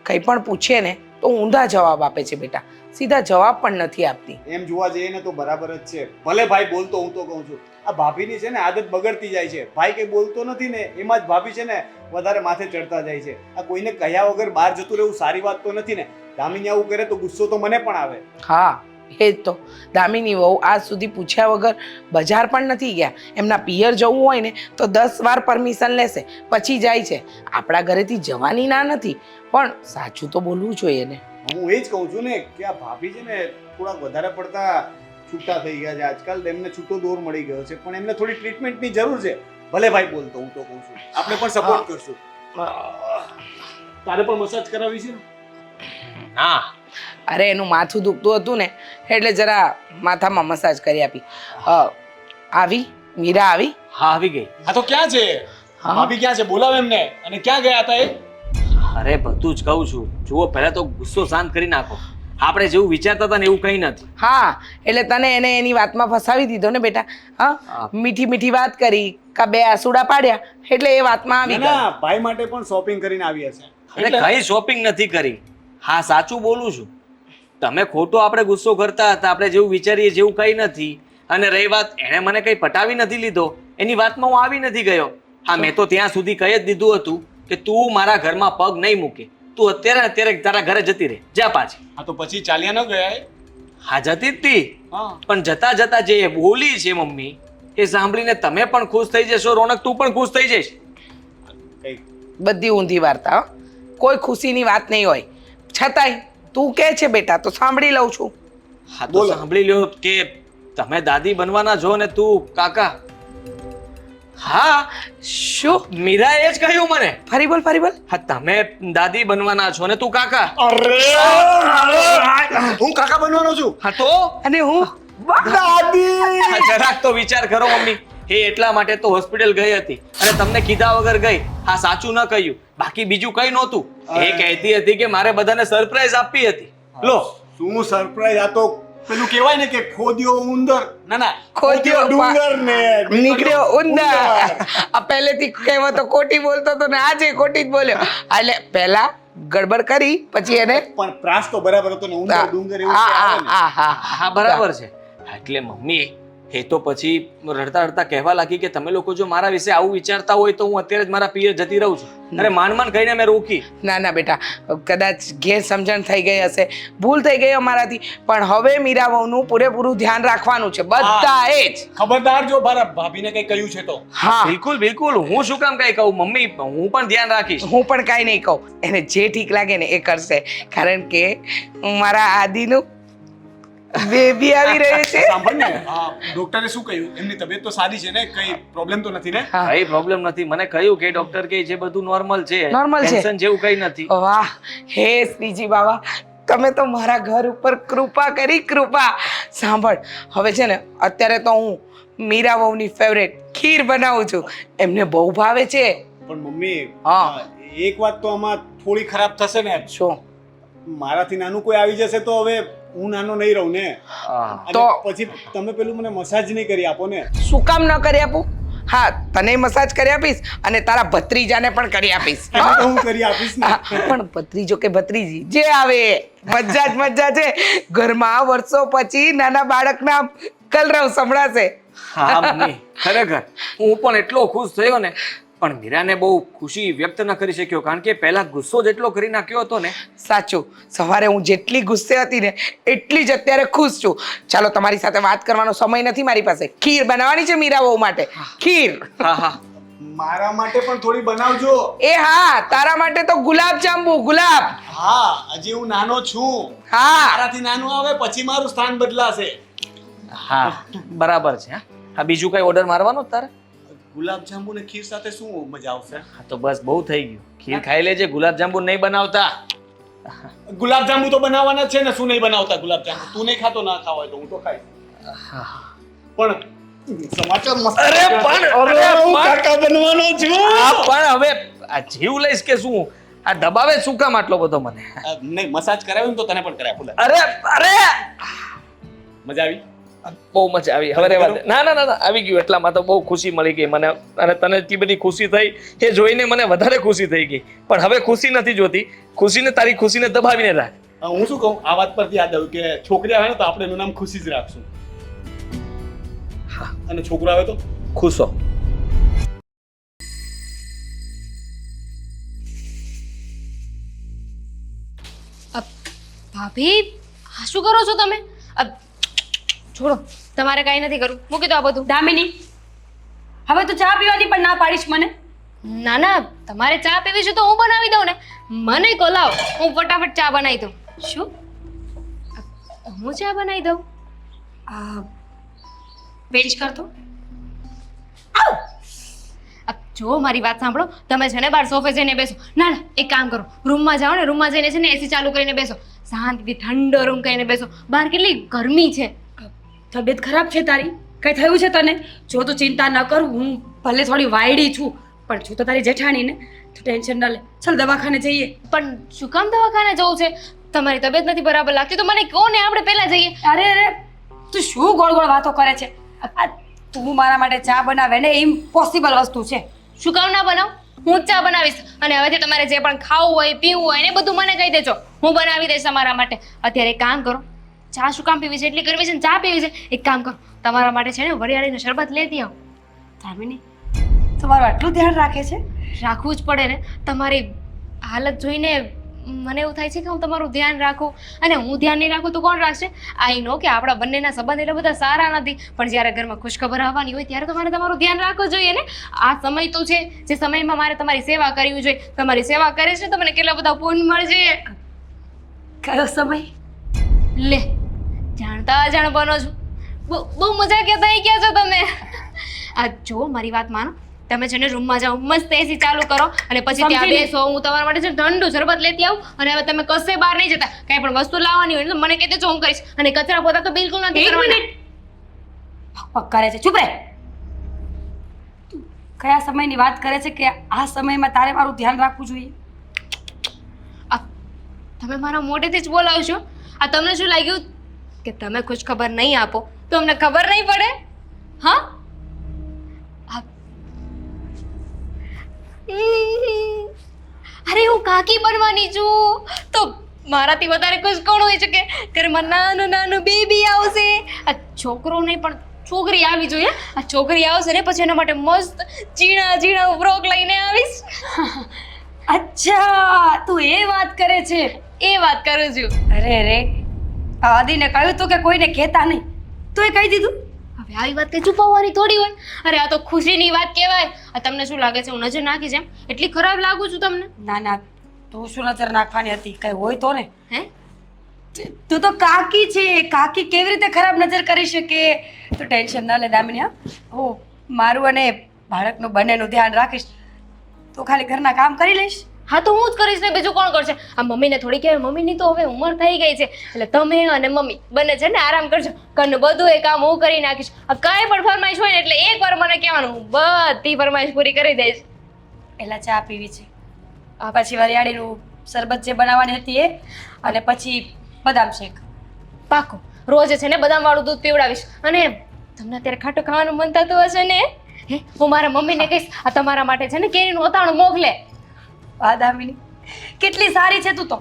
કંઈ પણ પૂછે ને તો ઊંધા જવાબ આપે છે બેટા, સીધા જવાબ પણ નથી આપતી.
એમ જોવા જઈએ ને તો બરાબર જ છે. ભલે ભાઈ બોલતો, હું તો કહું છું આ ભાભીની છે ને આદત બગડતી જાય છે. ભાઈ કઈ બોલતો નથી ને એમાં જ ભાભી છે ને વધારે માથે ચડતા જાય છે. આ કોઈને કહ્યા વગર બહાર જતું રહેવું સારી વાત તો નથી ને. દામિની આવું કરે તો ગુસ્સો તો મને પણ આવે.
હા એ જ તો, દામિની વહુ આજ સુધી પૂછ્યા વગર બજાર પણ નથી ગયા. એમના પિયર જવું હોય ને તો 10 વાર પરમિશન લેશે પછી જાય છે. આપણા ઘરેથી જવાની ના નથી, પણ સાચું તો બોલવું જોઈએ ને.
હું એ જ કહું છું ને કે આ ભાભી છે ને થોડાક વધારે પડતા છૂટા થઈ ગયા છે આજકાલ. એમને છૂટો દોર મળી ગયો છે, પણ એમને થોડી ટ્રીટમેન્ટની જરૂર છે. ભલે ભાઈ બોલતો, હું તો કહું છું આપણે પણ સપોર્ટ કરશું. તારે પણ મસાજ કરાવી છે ને?
હા,
અરે એનું માથું દુખતું હતું ને એટલે જરા માથામાં મસાજ કરી આપી. આવી મીરા આવી?
હા આવી ગઈ.
હા તો ક્યાં છે ભાભી? ક્યાં છે? બોલાવ એમને. અને ક્યાં ગયા હતા એ?
અરે બધું જ કહું છું. જુઓ, પહેલા તો ગુસ્સો શાંત કરી નાખો. આપણે જેવું વિચારતા હતા ને એવું કંઈ નથી.
હા એટલે તને એને એની વાતમાં ફસાવી દીધો ને બેટા. હા મીઠી મીઠી વાત કરી, કા બે આસુડા પાડ્યા એટલે એ વાતમાં આવી ગયા.
ના, ભાઈ માટે પણ શોપિંગ કરીને આવી હશે.
અરે કઈ શોપિંગ નથી કરી. હા સાચું બોલું છું. તમે ખોટો આપણે ગુસ્સો કરતા હતા. આપણે જેવું વિચારીએ જેવું કંઈ નથી. અને રહી વાત, એણે મને કંઈ પટાવી નથી લીધો, એની વાતમાં હું આવી નથી ગયો. હા મેં તો ત્યાં સુધી કહી જ દીધું હતું કે તું મારા ઘરમાં પગ નહીં મૂકે. તું અત્યારે તારા ઘરે જતી રહે, જા પાછી.
હા તો પછી ચાલ્યા ન ગયા એ?
હા જતી જ હતી,
હા.
પણ જતા જતા જે બોલી છે મમ્મી એ સાંભળીને તમે પણ ખુશ થઈ જશો, રોનક તું પણ ખુશ થઈ જઈશ.
કઈ
બધી ઊંધી વાર્તા હો. કોઈ ખુશીની વાત નહીં હોય. છતાંય તું કે છે બેટા તો સાંભળી લઉં છું.
હા તો સાંભળી લ્યો કે તમે દાદી બનવાના છો ને તું કાકા. હા
શું?
મીરાએ એ જ કહ્યું મને.
ફરી બોલ, ફરી બોલ.
હા તમે દાદી બનવાના છો ને તું કાકા.
હું કાકા બનવાનો છું.
હા તો
અને હું
દાદી.
હા, જરાક તો વિચાર કરો મમ્મી. એ એટલા માટે તો હોસ્પિટલ ગઈ હતી અને તમને કીધા વગર ગઈ. હા સાચું ન કહ્યું, બાકી બીજું કઈ નહોતું. એ કહેતી હતી કે મારે બધાને સરપ્રાઈઝ આપવી હતી. લો
શું સરપ્રાઈઝ? આ તો પેલું કહેવાય ને કે ખોદ્યો ઉંદર. ના
ખોદ્યો
ડુંગર ને
નીકળ્યો ઉંદર. આ પહેલેથી કહેવતો ખોટી બોલતો હતો ને આજે ખોટી જ બોલ્યો. એટલે પહેલા ગડબડ કરી પછી એને
પણ પ્રાસ તો બરાબર હતો ને. ઉંદર ડુંગર એવું
હા
કે
હા
આવે ને.
હા હા
હા બરાબર છે. એટલે મમ્મી એ તો પછી રડતા રડતા કહેવા લાગી કે તમે લોકો જો મારા વિશે આવું વિચારતા હોય તો હું અત્યારે જ મારા પિયર જતી રહું છું. અરે માંડ કહીને મેં રોકી.
ના ના બેટા, કદાચ ગેરસમજણ થઈ ગઈ હશે, ભૂલ થઈ ગઈ અમારાથી, પણ હવે મીરા વહુનું પૂરેપૂરું ધ્યાન રાખવાનું છે બધાએ જ.
ખબરદાર જો મારા ભાભીને કઈ કહ્યું છે તો.
હા
બિલકુલ બિલકુલ, હું શું કામ કઈ કહું મમ્મી, હું પણ ધ્યાન રાખીશ.
હું પણ કાંઈ નહીં કહું. એને જે ઠીક લાગે ને એ કરશે, કારણ કે મારા આદિનું બેબી આવી રહ્યું છે.
સાંભળ ને, ડોક્ટરે શું કહ્યું? એમની તબિયત તો સારી છે ને? કઈ પ્રોબ્લેમ તો નથી ને?
હા.
કઈ પ્રોબ્લેમ નથી. મને કહ્યું કે ડોક્ટર કહે છે બધું નોર્મલ છે,
Normal છે.
ટેન્શન જેવું કઈ નથી.
વાહ હે શ્રીજી બાબા, તમે તો મારા ઘર ઉપર કૃપા કરી, કૃપા. સાંભળ, હવે છે ને અત્યારે તો હું મીરા વહુની ફેવરેટ ખીર બનાવું છું. એમને બહુ ભાવે છે.
પણ મમ્મી,
હા.
એક વાત તો આમાં થોડી ખરાબ થશે ને.
શું?
મારાથી નાનું કોઈ આવી જશે તો હવે હું નાનો નહીં રહું ને.
હા.
અને
તો
પછી તમે પેલું મને મસાજ નહીં કરી આપો ને.
શું કામ ન કરી આપું? હા તને મસાજ કરી આપીશ અને તારા ભત્રીજાને પણ કરી આપીશ.
એને તો હું કરી આપીશ ને.
હા, પણ ભત્રીજો કે ભત્રીજી જે આવે મજા જ મજા છે. ઘરમાં વર્ષો પછી નાના બાળકના કલરવ સંભળાશે.
હા મમ્મી, ખરેખર હું પણ એટલો ખુશ થયો ને, પણ મીરાને બહુ ખુશી વ્યક્ત ન કરી શક્યો કારણ કે પહેલા ગુસ્સો જેટલો કરી નાખ્યો હતો ને.
સાચું, સવારે હું જેટલી ગુસ્સે હતી ને એટલી જ અત્યારે ખુશ છું. ચાલો તમારી સાથે વાત કરવાનો સમય નથી મારી પાસે. ખીર બનાવવાની છે મીરા વહુ માટે. ખીર.
હા હા
મારા માટે પણ થોડી બનાવજો.
એ હા, તારા માટે તો ગુલાબ જાંબુ, ગુલાબ.
હા, હજી હું નાનો છું.
હા
મારાથી નાનું આવે પછી મારું સ્થાન બદલાશે.
હા બરાબર છે. હા બીજું કઈ ઓર્ડર મારવાનો તારે?
ગુલાબ જાંબુ ને ખીર સાથે શું મજા આવશે?
હા તો બસ બહુ થઈ ગયું. ખીર ખાઈ લેજે, ગુલાબ જાંબુ નહીં બનાવતા.
ગુલાબ જાંબુ તો બનાવવાના જ છે ને. શું નહીં બનાવતા ગુલાબ જાંબુ? તું નહીં ખાતો, ના ખાવા હોય તો હું તો ખાઈશ. પણ સમાચાર મસ્ત.
અરે પણ
હું કાકા બનવાનો છું.
હા પણ હવે આ જીવ લઈશ કે શું? આ દબાવે શું કામ આટલો બધો મને?
નહીં, મસાજ કરાવ્યું ને તો તને પણ કરાય. બોલે
અરે અરે
મજા આવી?
બહુ મજા આવી. હવે રહેવા દે. ના ના ના આવી ગયું. એટલામાં તો બહુ ખુશી મળી ગઈ મને, અને તને એટલી બધી ખુશી થઈ એ જોઈને મને વધારે ખુશી થઈ ગઈ. પણ હવે ખુશી નથી જોતી. ખુશીને તારી ખુશીને દબાવીને રાખ.
હું શું કહું, આ વાત પરથી યાદ આવ્યું કે છોકરી આવે ને તો આપણે એનું નામ ખુશી જ રાખશું.
હા.
અને છોકરો આવે તો ખુશો.
ભાભી આ શું કરો છો તમે? છોડો, તમારે કાંઈ નથી કરવું, મૂકી દો આ બધું.
દામિની, હવે તું ચા પીવાની પણ ના પાડીશ મને.
ના ના, તમારે ચા પીવી છે તો હું બનાવી દઉં ને. મને કહો, લાવો હું ફટાફટ ચા બનાવી દઉં.
શું?
હું ચા બનાવી દઉં?
બેન્ચ કરતો.
જો મારી વાત સાંભળો, તમે છે ને બહાર સોફે જઈને બેસો. ના ના, એક કામ કરો, રૂમમાં જાઓ ને, રૂમમાં જઈને છે ને એસી ચાલુ કરીને બેસો. શાંતિથી ઠંડો રૂમ કરીને બેસો. બહાર કેટલી ગરમી છે.
તબિયત ખરાબ છે તારી? કઈ થયું છે તને? જો તું ચિંતા ન કર, હું ભલે થોડી વાયડી છું પણ છું તો તારી જેઠાણી ને. તું ટેન્શન ન લે, ચાલ દવાખાને જઈએ.
પણ શું કામ દવાખાને જવું છે? તમારી તબિયત નથી બરાબર લાગતી તો મને કહો ને, આપણે પહેલા જઈએ.
અરે અરે, તું શું ગોળ ગોળ વાતો કરે છે? આ તું મારા માટે ચા બનાવે ને ઇમ્પોસિબલ વસ્તુ છે.
શું કામ ના બનાવ? હું જ ચા બનાવીશ. અને હવેથી તમારે જે પણ ખાવું હોય પીવું હોય ને બધું મને કહી દેજો, હું બનાવી દઈશ તમારા માટે. અત્યારે એક કામ કરો, ચા શું કામ પીવી છે? એટલી ગરમી છે ને ચા પીવી છે. એક કામ કરો, તમારા માટે છે ને વરિયાળીનું શરબત લેતી આવો.
દામિની, તમારું આટલું ધ્યાન રાખે છે?
રાખવું જ પડે ને. તમારી હાલત જોઈને મને એવું થાય છે કે હું તમારું ધ્યાન રાખું, અને હું ધ્યાન નહીં રાખું તો કોણ રાખશે? આઈ નો કે આપણા બંનેના સંબંધ એટલે બધા સારા નથી, પણ જ્યારે ઘરમાં ખુશખબર આવવાની હોય ત્યારે તો મારે તમારું ધ્યાન રાખવું જોઈએ ને. આ સમય તો છે જે સમયમાં મારે તમારી સેવા કરવી જોઈએ. તમારી સેવા કરે છે તો મને કેટલા બધા પુણ્ય મળશે.
કયો સમય?
લે, જાણતા અજાણ બનો છો. બહુ મજા કે થઈ ગયા છો તમે. આ જો મારી વાત માનો, તમે છે ને રૂમમાં જાઓ, મસ્ત એસી ચાલુ કરો અને પછી ત્યાં
સમજી
બેસો. હું તમારા માટે છે ને ઠંડુ શરબત લેતી આવું. અને હવે તમે કશે બહાર નહીં જતા, કાંઈ પણ વસ્તુ લાવવાની હોય ને તો મને કહી દેજો, હું કરીશ. અને કચરા પોતા તો બિલકુલ નથી
એક
કરવાના.
મિનિટ, પક કરે છે. ચૂપ રહે. તું કયા સમયની વાત કરે છે કે આ સમયમાં તારે મારું ધ્યાન રાખવું જોઈએ?
તમે મારા મોઢેથી જ બોલાવશો. આ તમને શું લાગ્યું કે તમે ખુશ ખબર નહીં આપો તો અમને ખબર નહીં પડે? હા, અરે હું કાકી બનવાની છું તો મારાથી વધારે ખુશ કોણ હોય શકે? ઘરમાં નાનું નાનું બેબી આવશે. આ છોકરો નહીં પણ છોકરી આવી જોઈએ. આ છોકરી આવશે ને પછી એના માટે મસ્ત ઝીણા ઝીણા ફ્રોક લઈને આવીશ.
અચ્છા, તું એ વાત કરે છે?
એ વાત કરું છું.
અરે રે, આદિને કહ્યું તું કે કોઈને કહેતા નહીં, તું એ કહી દીધું?
હવે આવી વાત કઈ છુપાવવાની થોડી હોય. અરે આ તો ખુશીની વાત કહેવાય. આ તમને શું લાગે છે હું નજર નાખીશ એમ? એટલી ખરાબ લાગુ છું તમને?
ના ના, તું શું નજર નાખવાની હતી? કઈ હોય તો ને.
હે,
તું તો કાકી છે, કાકી કેવી રીતે ખરાબ નજર કરી શકે? તું ટેન્શન ન લે દામિની. હા, હું મારું અને બાળકનું બંનેનું ધ્યાન રાખીશ. તું ખાલી ઘરના કામ કરી લઈશ.
હા તો હું જ કરીશ ને, બીજું કોણ કરશે? આ મમ્મીને થોડી કહેવાય, મમ્મીની તો હવે ઉંમર થઈ ગઈ છે એટલે તમે અને મમ્મી બંને છે ને આરામ કરજો. ઘરનું બધું એ કામ હું કરી નાખીશ. આ કાંઈ પણ ફરમાઈશ હોય ને એટલે એકવાર મને કહેવાનું, હું બધી ફરમાઈશ પૂરી કરી દઈશ.
પહેલા ચા પીવી છે, પછી વરિયાળીનું શરબત જે બનાવવાની હતી એ, અને પછી બદામ શેક.
પાકો રોજ છે ને બદામ વાળું દૂધ પીવડાવીશ. અને તમને અત્યારે ખાટું ખાવાનું મન થતું હશે ને, હે, હું મારા મમ્મીને કહીશ આ તમારા માટે છે ને કેરીનું અથાણું મોકલે.
વાહ દામિની, કેટલી સારી છે તું તો.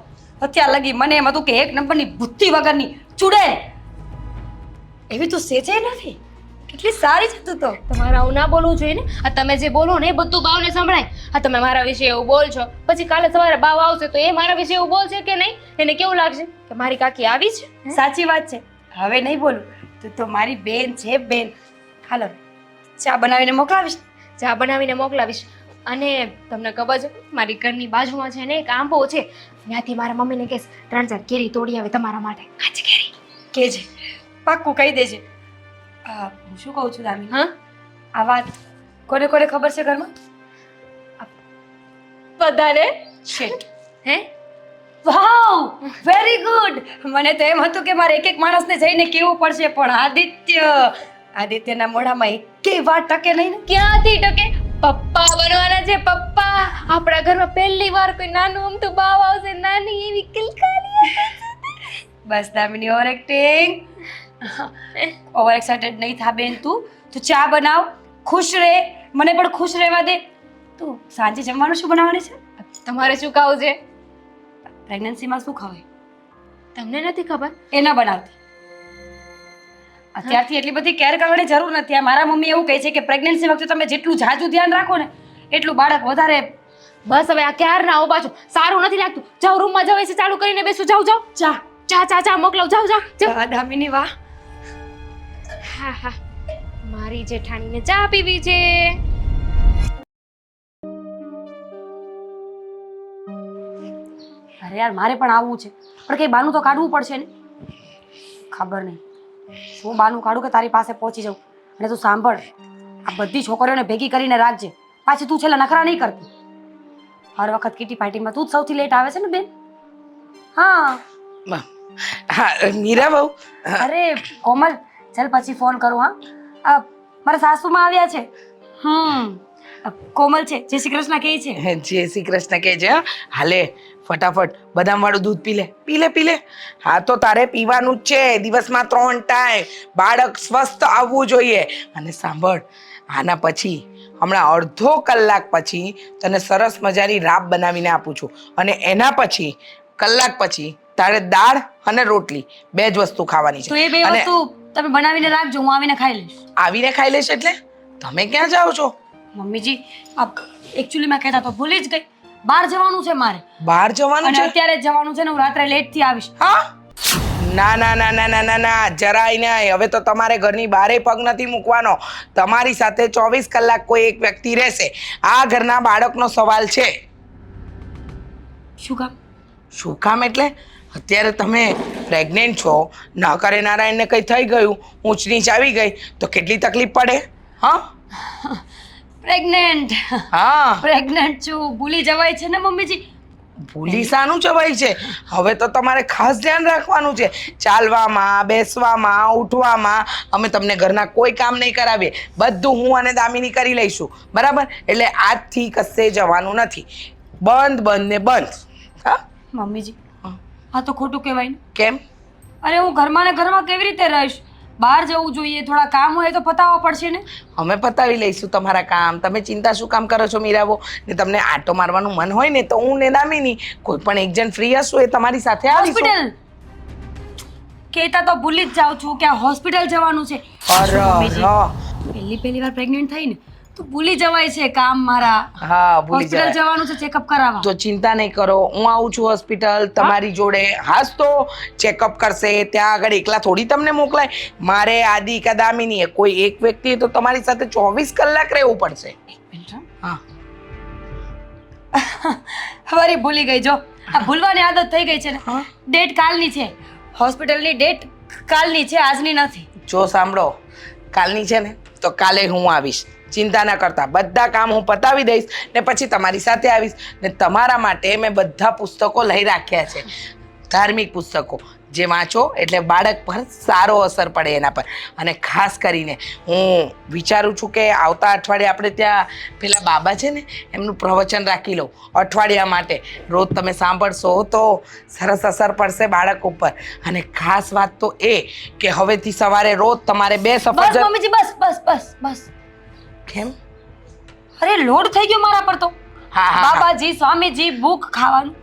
અત્યાર લગી મને એમ હતું કે એક નંબરની બુદ્ધિ વગરની ચૂડેલ. એવી તું સેજે નથી. કેટલી સારી છે તું તો.
તમારે આવું ના બોલવું જોઈએ ને. આ તમે જે બોલો ને એ બધું બાવને સંભળાય. આ તમે મારા વિશે એવું બોલશો, પછી કાલે સવારે બાવ આવશે તો એ મારા વિશે એવું બોલશે કે નહીં? એને કેવું લાગશે કે મારી કાકી આવી છે?
સાચી વાત છે. હવે નહીં બોલું, તું તો મારી બેન છે, બેન. હાલો, ચા બનાવીને મોકલાવીશ.
ચા બનાવીને મોકલાવીશ. અને તમને ખબર છે મારી ઘરની બાજુમાં છે ને એક આંબો છે, ત્યાંથી મારા મમ્મીને કહીશ 3-4 કેરી તોડી આવે તમારા માટે. કાચી કેરી
કેજે, પાક્કું કહી દેજે. હું શું કહું છું દામિની?
હા,
આ વાત કોને કોને ખબર છે ઘરમાં?
બધાને.
શિટ.
હે,
વાવ, વેરી ગુડ. મને તો એમ હતું કે મારે એક એક માણસને જઈને કહેવું પડશે, પણ આદિત્યના મોઢામાં એકેય વાત ટકે નહીં ને.
ક્યાંથી ટકે? પપ્પા બનવાના છે, પપ્પા. આપણા ઘરમાં પહેલી વાર કોઈ નાનું અમથું બાવ આવશે, નાની એવી કિલકાલી.
બસ Damini, over acting. Over excited નહીં થા બેન. તું ચા બનાવ, ખુશ રહે, મને પણ ખુશ રહેવા દે. તું સાંજે જમવાનું શું બનાવવાની છે?
તમારે શું ખાવું છે?
પ્રેગ્નન્સીમાં શું ખવાય?
તમને નથી ખબર?
એ ન બનાવતી. અત્યારથી એટલી બધી કેર કરવાની જરૂર નથી. આ મારા મમ્મી એવું કહે છે કે પ્રેગ્નન્સી વખતે તમે જેટલું જાજુ ધ્યાન રાખો ને એટલું બાળક વધારે.
બસ હવે આ ક્યાર ના આવો પાછું સારું નથી લાગતું. જાઓ રૂમમાં જાઓ, એસી ચાલુ કરીને બેસું. જાઓ જાઓ.
ચા
ચા ચા ચા મોકલાવ. જાઓ જાઓ.
ચા દામિની વાહ.
હા હા, મારી જેઠાણીને ચા પીવી છે.
અરે યાર મારે પણ આવવું છે, પણ કઈ બાનું તો કાઢવું પડશે ને. ખબર નહીં શું બાનું કાઢું કે તારી પાસે પહોંચી જાઉં. અને તું સાંભળ, આ બધી છોકરીઓને ભેગી કરીને રાખજે. પાછી તું છેલ્લા નખરા નહીં કરતી. હર વખત કીટી પાર્ટીમાં તું જ સૌથી લેટ આવે છે ને બેન. હા
હા મીરા બહુ
અરે કોમલ, ચાલ પછી ફોન કરું. હા મારા સાસુમાં આવ્યા છે. કોમલ છે, જય શ્રી કૃષ્ણ કહે છે.
જય શ્રી કૃષ્ણ કહેજે. હા હાલે ફટાફટ બદામ વાળું દૂધ પી લે, પી લે પી લે. હા તો તારે પીવાનું જ છે, દિવસમાં 3 ટાઈમ. બાળક સ્વસ્થ આવવું જોઈએ. અને સાંભળ, આના પછી હમણાં અડધો કલાક પછી તને સરસ મજાની રાબ બનાવીને આપું છું. અને એના પછી કલાક પછી તારે દાળ અને રોટલી 2 જ વસ્તુ ખાવાની
તો
છે.
એ બે
અને
વસ્તુ તમે બનાવીને રાખજો, હું આવીને ખાઈ લઈશ.
આવીને ખાઈ લેશ એટલે તમે ક્યાં જાઓ છો?
મમ્મીજી એકચ્યુઅલી મેં કહેતા તો ભૂલી જ ગઈ. બહાર જવાનું છે મારે,
બહાર જવાનું
અને
છે?
અત્યારે જ જવાનું છે ને હું રાત્રે લેટ થી આવીશ.
હા ના ના ના ના ના ના ના, જરાય નહીં. હવે તો તમારે ઘરની બહારે પગ નથી મૂકવાનો. તમારી સાથે 24 કલાક કોઈ એક વ્યક્તિ રહેશે. આ ઘરના બાળકનો સવાલ છે.
શું કામ?
શું કામ એટલે અત્યારે તમે પ્રેગ્નેન્ટ છો, ન કરે નારાયણને કંઈ થઈ ગયું, ઊંચ નીચ આવી ગઈ તો કેટલી તકલીફ પડે? હા
પ્રેગ્નેન્ટ
હા,
પ્રેગ્નેન્ટ છું, ભૂલી જવાય છે ને મમ્મીજી.
ભૂલી શાનું જવાય છે? હવે તો તમારે ખાસ ધ્યાન રાખવાનું છે. ચાલવામાં, બેસવામાં, ઉઠવામાં અમે તમને ઘરના કોઈ કામ નહીં કરાવીએ. બધું હું અને દામિની કરી લઈશું, બરાબર? એટલે આજથી કશે જવાનું નથી. બંધ બંધ ને બંધ. હા
મમ્મીજી આ તો ખોટું કહેવાય ને.
કેમ?
અરે હું ઘરમાં ને ઘરમાં કેવી રીતે રહીશ? બહાર જવું જોઈએ, થોડા કામ હોય તો પતાવવા પડશે ને.
અમે પતાવી લઈશું તમારા કામ. તમે ચિંતા શું કામ કરો છો મીરાબો? ને તમને આટો મારવાનું મન હોય ને તો હું ને દામિની કોઈ પણ એક જણ ફ્રી હશું એ તમારી સાથે આવીશું.
હોસ્પિટલ કહેતા તો ભૂલી જ જાઉં છું કે આ હોસ્પિટલ જવાનું છે.
અરે
મમ્મીજી, પહેલી વાર પ્રેગ્નેન્ટ થઈ ને તો ભૂલી જવાય છે કામ મારા.
હા ભૂલી
હોસ્પિટલ
જાય
જવાનું છે ચેકઅપ કરાવવા.
તો ચિંતા નહીં કરો, હું આવું છું હોસ્પિટલ તમારી જોડે. હાસ તો ચેકઅપ કરશે. ત્યાં આગળ એકલા થોડી તમને મોકલાય. મારે આદિ કે દામિની કોઈ એક વ્યક્તિએ તો તમારી સાથે 24 કલાક રહેવું પડશે. હા
ફરી ભૂલી ગઈ. જો આ ભૂલવાની આદત થઈ ગઈ છે ને.
હા.
ડેટ કાલની છે, હોસ્પિટલની ડેટ કાલની છે, આજની નથી.
જો સાંભળો, કાલની છે ને તો કાલે હું આવીશ. ચિંતા ના કરતા, બધા કામ હું પતાવી દઈશ ને પછી તમારી સાથે આવીશ. ને તમારા માટે મેં બધા પુસ્તકો લઈ રાખ્યા છે, ધાર્મિક પુસ્તકો. જે વાંચો એટલે બાળક પર સારો અસર પડે એના પર. અને ખાસ કરીને હું વિચારું છું કે આવતા અઠવાડિયે આપણે ત્યાં પેલા બાબા છે ને એમનું પ્રવચન રાખી લઉં અઠવાડિયા માટે. રોજ તમે સાંભળશો તો સરસ અસર પડશે બાળક ઉપર. અને ખાસ વાત તો એ કે હવેથી સવારે રોજ તમારે 2
બસ
સફરજન.
મમ્મીજી, બસ બસ બસ બસ.
કેમ?
અરે લોડ થઈ ગયો મારા પર તો.
હા હા હા.
બાબાજી, સ્વામીજી, બુક ખાવાનું.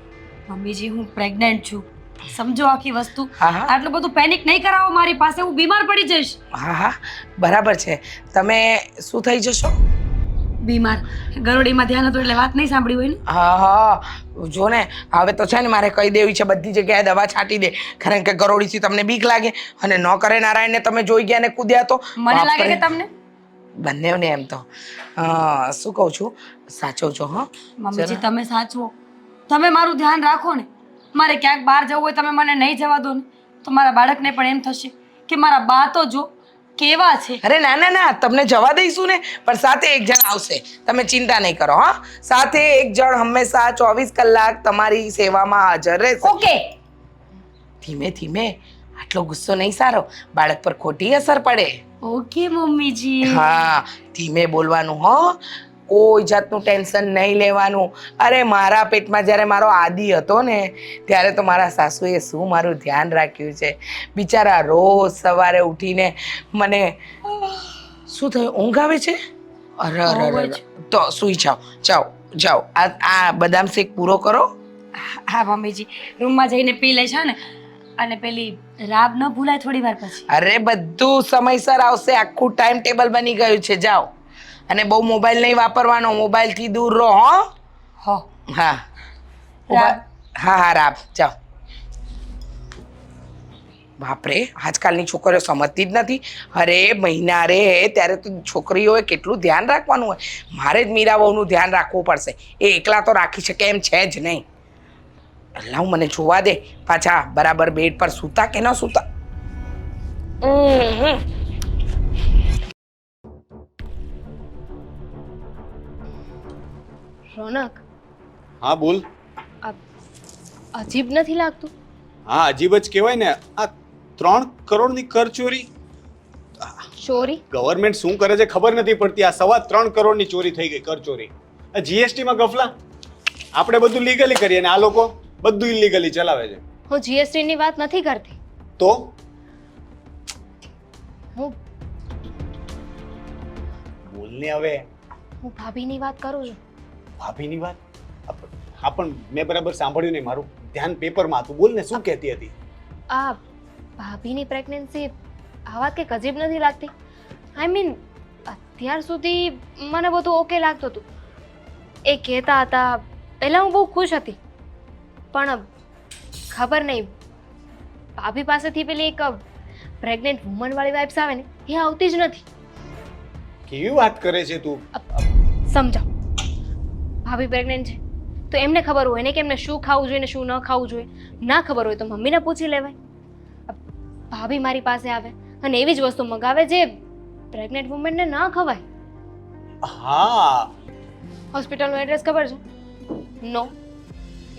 મમ્મીજી હું પ્રેગ્નેન્ટ છું, સમજો આખી વસ્તુ.
હા, હા.
આટલું બધું પેનિક નહીં કરાવો મારી પાસે, હું બીમાર પડી જઈશ.
હા હા બરાબર છે. તમે શું થઈ જશો?
બીમાર. ગરોડીમાં ધ્યાન હતું એટલે વાત નહીં સાંભળી હોય ને.
હા હા જો ને, હવે તો છે ને મારે કહી દેવી છે બધી જગ્યાએ દવા છાંટી દે. કારણ કે ગરોળીથી તમને બીક લાગે અને ન કરે નારાયણને તમે જોઈ ગયા ને કૂદ્યા તો
મને લાગે કે
બાપરે.
તમને.
બંનેવને એમ તો શું કહું છું, સાચવજો. હા
મમ્મીજી તમે સાચવો, તમે મારું ધ્યાન રાખો ને. મારે ક્યાંક બહાર જવું હોય તમે મને નહીં જવા દો ને તો મારા બાળકને પણ એમ થશે કે મારા બા તો જો કેવા છે.
અરે ના ના ના, તમને જવા દઈશું ને, પણ સાથે એક જણ આવશે. તમે ચિંતા નહીં કરો. હા સાથે એક જણ હંમેશા 24 કલાક તમારી સેવામાં હાજર રહેશે.
ઓકે.
ધીમે ધીમે, આટલો ગુસ્સો નહીં સારો, બાળક પર ખોટી અસર પડે.
ઓકે મમ્મીજી.
હા ધીમે બોલવાનું. હો કોઈ જાતનું ટેન્શન નહીં લેવાનું. અરે મારા પેટમાં જ્યારે મારો આદિ હતો ને ત્યારે તો મારા સાસુએ શું મારું ધ્યાન રાખ્યું છે. બિચારા રોજ સવારે ઉઠીને મને શું થયું, ઊંઘ આવે છે? અરે અરે અરે, તો સુઈ જાઓ જાઓ જાઓ. આ બદામ શેક પૂરો કરો.
હા મમ્મીજી, રૂમમાં જઈને પી લેશો ને. અને પેલી રાબ ન ભૂલાય થોડી વાર પછી.
અરે બધું સમયસર આવશે, આખું ટાઈમ ટેબલ બની ગયું છે. જાઓ, અને બહુ મોબાઈલ નહીં વાપરવાનો, મોબાઈલથી દૂર રહો.
હો
હા
રાબ.
હા હા રાબ, જાઓ. બાપરે, આજકાલની છોકરીઓ સમજતી જ નથી. અરે મહિના રે ત્યારે તો છોકરીઓએ કેટલું ધ્યાન રાખવાનું હોય. મારે જ મીરા વહુનું ધ્યાન રાખવું પડશે. એ એકલા તો રાખી શકે એમ છે જ નહીં. લાવ, મને જોવા દે પાછા બરાબર બેડ પર સૂતા કે ન સૂતા.
રોનક,
હા બોલ.
આ અજીબ નથી લાગતું?
હા અજીબ જ કહેવાય ને. આ 3 કરોડની કરચોરી.
ચોરી?
ગવર્મેન્ટ શું કરે છે ખબર નથી પડતી. આ 3.25 કરોડની ચોરી થઈ ગઈ, કરચોરી. આ જીએસટી માં ગફલા. આપણે બધું લીગલી કરીએ ને આ લોકો બધું ઇલીગલી ચલાવે છે.
હું જીએસટી ની વાત નથી કરતી.
તો
હું
બોલને હવે.
હું ભાભીની વાત કરું છું.
ભાભીની વાત? હા પણ મેં બરાબર સાંભળ્યું નહીં. મારું ધ્યાન પેપરમાં હતું. બોલ ને, શું કહેતી હતી?
આ ભાભીની પ્રેગ્નન્સી આ વાત કંઈક અજીબ નથી લાગતી? આઈ મીન અત્યાર સુધી મને બધું ઓકે લાગતું હતું. એ કહેતા હતા, પહેલાં હું બહુ ખુશ હતી, પણ ખબર નહીં ભાભી પાસેથી પેલી એક પ્રેગ્નન્ટ વુમનવાળી વાઇબ્સ આવે ને એ આવતી જ નથી.
કેવી વાત કરે છે તું?
સમજાવ. ભાભી પ્રેગ્નન્ટ છે તો એમને ખબર હોય ને કે એમને શું ખાવું જોઈએ ને શું ન ખાવું જોઈએ. ના ખબર હોય તો મમ્મીને પૂછી લેવાય. ભાભી મારી પાસે આવે અને એવી જ વસ્તુ મંગાવે જે પ્રેગ્નન્ટ વુમનને ના ખવાય.
હા,
હોસ્પિટલનું એડ્રેસ ખબર છે? નો.